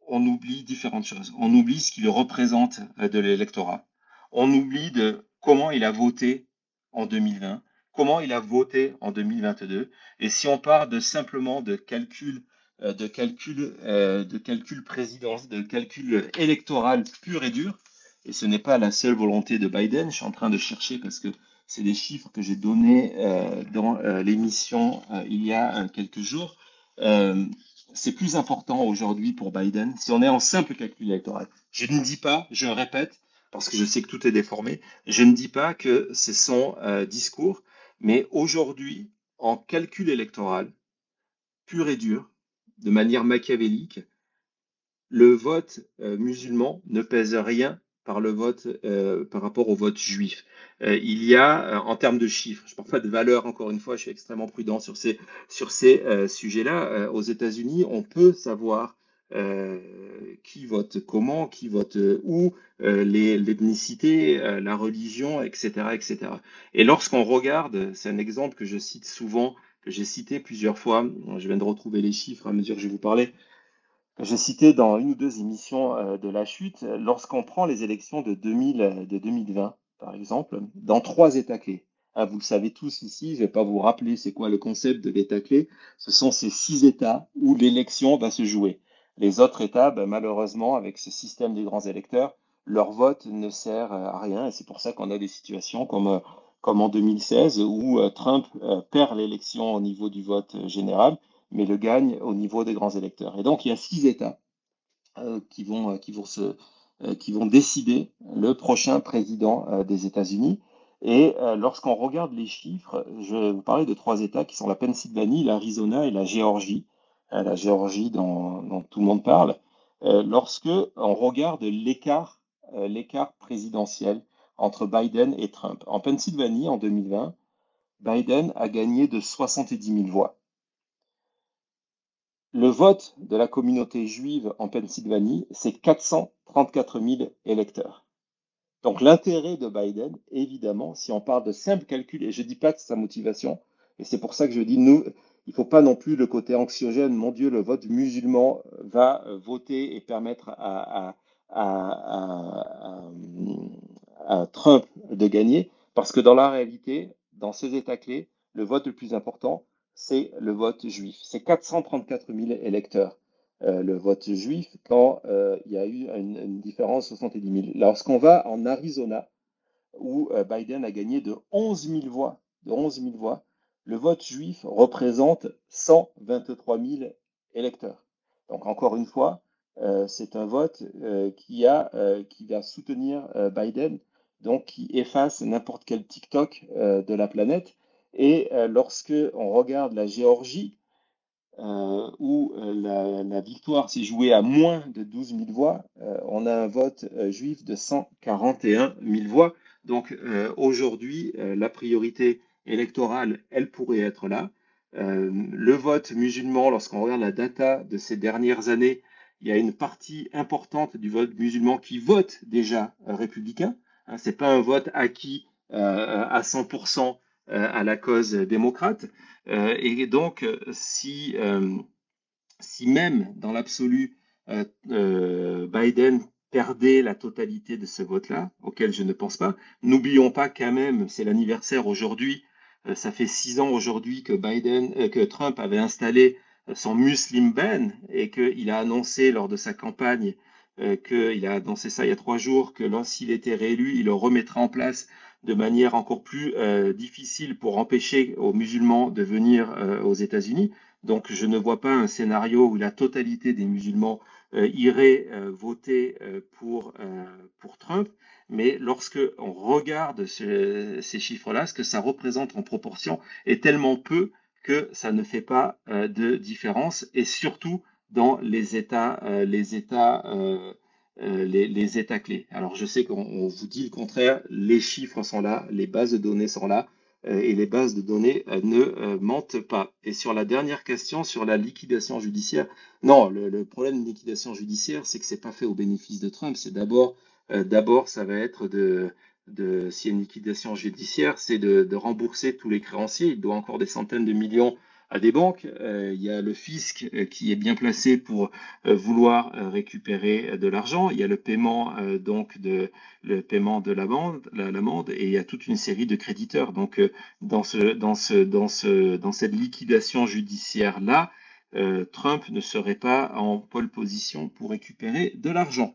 on oublie différentes choses. On oublie ce qu'il représente de l'électorat. On oublie de comment il a voté en 2020, comment il a voté en 2022. Et si on part simplement de calcul présidence, de calcul électoral pur et dur, et ce n'est pas la seule volonté de Biden, je suis en train de chercher parce que c'est des chiffres que j'ai donnés dans l'émission il y a quelques jours. Euh, c'est plus important aujourd'hui pour Biden si on est en simple calcul électoral. Je ne dis pas, je répète, parce que je sais que tout est déformé, je ne dis pas que c'est son discours, mais aujourd'hui, en calcul électoral, pur et dur, de manière machiavélique, le vote musulman ne pèse rien par rapport au vote juif. Il y a, en termes de chiffres, je ne parle pas de valeur, encore une fois, je suis extrêmement prudent sur ces sujets-là. Aux États-Unis, on peut savoir qui vote comment, qui vote où, l'ethnicité, la religion, etc., etc. Et lorsqu'on regarde, c'est un exemple que je cite souvent, que j'ai cité plusieurs fois, je viens de retrouver les chiffres à mesure que je vous parlais, j'ai cité dans une ou deux émissions de La Chute, lorsqu'on prend les élections de 2020, par exemple, dans trois États clés. Ah, vous le savez tous ici, je ne vais pas vous rappeler c'est quoi le concept de l'État clé. Ce sont ces 6 États où l'élection va se jouer. Les autres États, ben, malheureusement, avec ce système des grands électeurs, leur vote ne sert à rien. Et c'est pour ça qu'on a des situations comme en 2016 où Trump perd l'élection au niveau du vote général mais le gagne au niveau des grands électeurs. Et donc, il y a 6 États qui vont décider le prochain président des États-Unis. Et lorsqu'on regarde les chiffres, je vais vous parler de 3 États qui sont la Pennsylvanie, l'Arizona et la Géorgie. La Géorgie dont tout le monde parle. Lorsque on regarde l'écart présidentiel entre Biden et Trump. En Pennsylvanie, en 2020, Biden a gagné de 70 000 voix. Le vote de la communauté juive en Pennsylvanie, c'est 434 000 électeurs. Donc l'intérêt de Biden, évidemment, si on parle de simple calcul, et je ne dis pas que c'est sa motivation, et c'est pour ça que je dis, nous, il ne faut pas non plus le côté anxiogène, mon Dieu, le vote musulman va voter et permettre à Trump de gagner, parce que dans la réalité, dans ces États clés, le vote le plus important, c'est le vote juif. C'est 434 000 électeurs, le vote juif, quand il y a eu une différence de 70 000. Lorsqu'on va en Arizona, où Biden a gagné de 11 000 voix de 11 000 voix, le vote juif représente 123 000 électeurs. Donc encore une fois, c'est un vote qui va soutenir Biden, donc qui efface n'importe quel TikTok de la planète. Et lorsque on regarde la Géorgie, où la victoire s'est jouée à moins de 12 000 voix, on a un vote juif de 141 000 voix. Donc aujourd'hui, la priorité électorale, elle pourrait être là. Le vote musulman, lorsqu'on regarde la data de ces dernières années, il y a une partie importante du vote musulman qui vote déjà républicain. Hein, c'est pas un vote acquis à 100% à la cause démocrate. Et donc, si même dans l'absolu, Biden perdait la totalité de ce vote-là, auquel je ne pense pas, n'oublions pas quand même, c'est l'anniversaire aujourd'hui, ça fait 6 ans aujourd'hui que Trump avait installé son Muslim ban et qu'il a annoncé lors de sa campagne, qu'il a annoncé ça il y a 3 jours, que lorsqu'il était réélu, il le remettra en place de manière encore plus difficile pour empêcher aux musulmans de venir aux États-Unis. Donc, je ne vois pas un scénario où la totalité des musulmans irait voter pour Trump. Mais lorsque on regarde ces chiffres-là, ce que ça représente en proportion est tellement peu que ça ne fait pas de différence. Et surtout dans les États clés. Alors, je sais qu'on vous dit le contraire, les chiffres sont là, les bases de données sont là, et les bases de données ne mentent pas. Et sur la dernière question, sur la liquidation judiciaire, non, le problème de liquidation judiciaire, c'est que c'est pas fait au bénéfice de Trump. C'est d'abord, ça va être s'il y a une liquidation judiciaire, c'est de rembourser tous les créanciers. Il doit encore des centaines de millions à des banques. Il y a le fisc qui est bien placé pour vouloir récupérer de l'argent. Il y a le paiement de l'amende, et il y a toute une série de créditeurs. Donc dans cette liquidation judiciaire là, Trump ne serait pas en pole position pour récupérer de l'argent.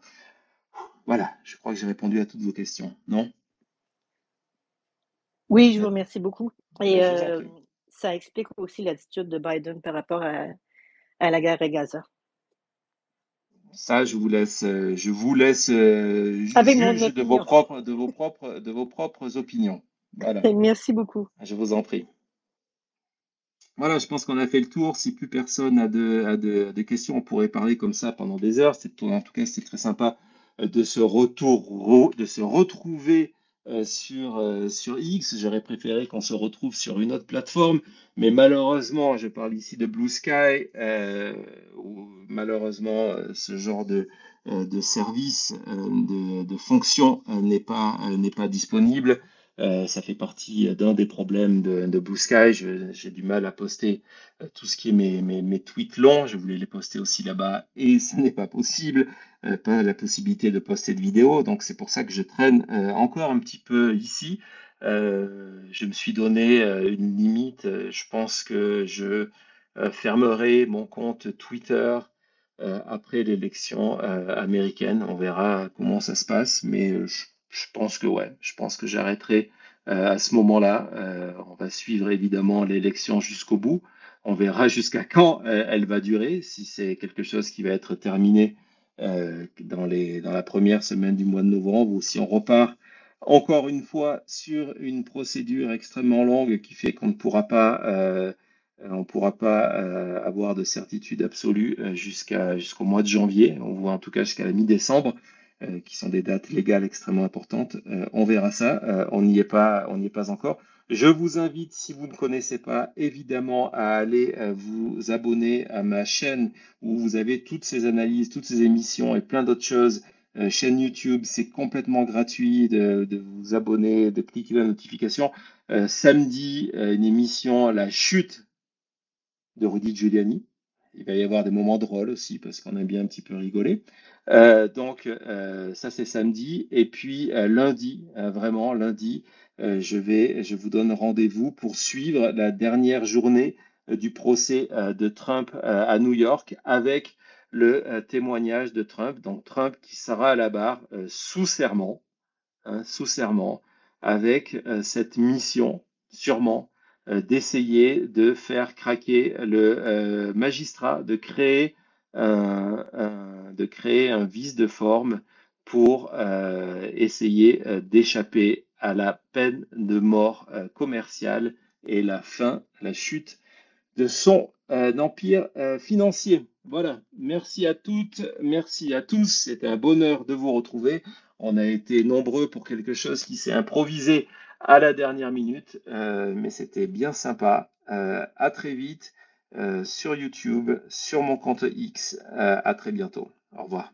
Voilà, je crois que j'ai répondu à toutes vos questions, non? Oui, je vous remercie beaucoup. Et Je vous en prie. ça explique aussi l'attitude de Biden par rapport à la guerre à Gaza. Ça, je vous laisse Avec mon juge opinion. de vos propres opinions. Voilà, Merci beaucoup. je vous en prie. Voilà, je pense qu'on a fait le tour. Si plus personne a de questions, on pourrait parler comme ça pendant des heures. En tout cas, c'était très sympa de se retrouver sur X. J'aurais préféré qu'on se retrouve sur une autre plateforme, mais malheureusement, je parle ici de Blue Sky, où malheureusement, ce genre de service, de fonction n'est pas disponible. Ça fait partie d'un des problèmes de Blue Sky. J'ai du mal à poster tout ce qui est mes tweets longs. Je voulais les poster aussi là-bas et ce n'est pas possible. Pas la possibilité de poster de vidéos. Donc c'est pour ça que je traîne encore un petit peu ici. Je me suis donné une limite. Je pense que je fermerai mon compte Twitter après l'élection américaine. On verra comment ça se passe, mais je pense que ouais, je pense que j'arrêterai à ce moment-là. On va suivre évidemment l'élection jusqu'au bout. On verra jusqu'à quand elle va durer, si c'est quelque chose qui va être terminé dans la première semaine du mois de novembre, ou si on repart encore une fois sur une procédure extrêmement longue qui fait qu'on ne pourra pas avoir de certitude absolue jusqu'au mois de janvier, on voit en tout cas jusqu'à la mi-décembre, qui sont des dates légales extrêmement importantes. On verra ça, on n'y est pas encore. Je vous invite, si vous ne connaissez pas, évidemment, à aller vous abonner à ma chaîne où vous avez toutes ces analyses, toutes ces émissions et plein d'autres choses. Chaîne YouTube, c'est complètement gratuit de vous abonner, de cliquer la notification. Samedi, une émission, La Chute de Rudy Giuliani. Il va y avoir des moments drôles aussi parce qu'on aime bien un petit peu rigoler. Ça c'est samedi. Et puis lundi, vraiment lundi, je vous donne rendez-vous pour suivre la dernière journée du procès de Trump à New York avec le témoignage de Trump. Donc Trump qui sera à la barre sous serment, hein, sous serment, avec cette mission sûrement d'essayer de faire craquer le magistrat, de créer un vice de forme pour essayer d'échapper à la peine de mort commerciale et la chute de son empire financier. Voilà, merci à toutes, merci à tous, c'était un bonheur de vous retrouver. On a été nombreux pour quelque chose qui s'est improvisé à la dernière minute, mais c'était bien sympa. À très vite sur YouTube, sur mon compte X. À très bientôt. Au revoir.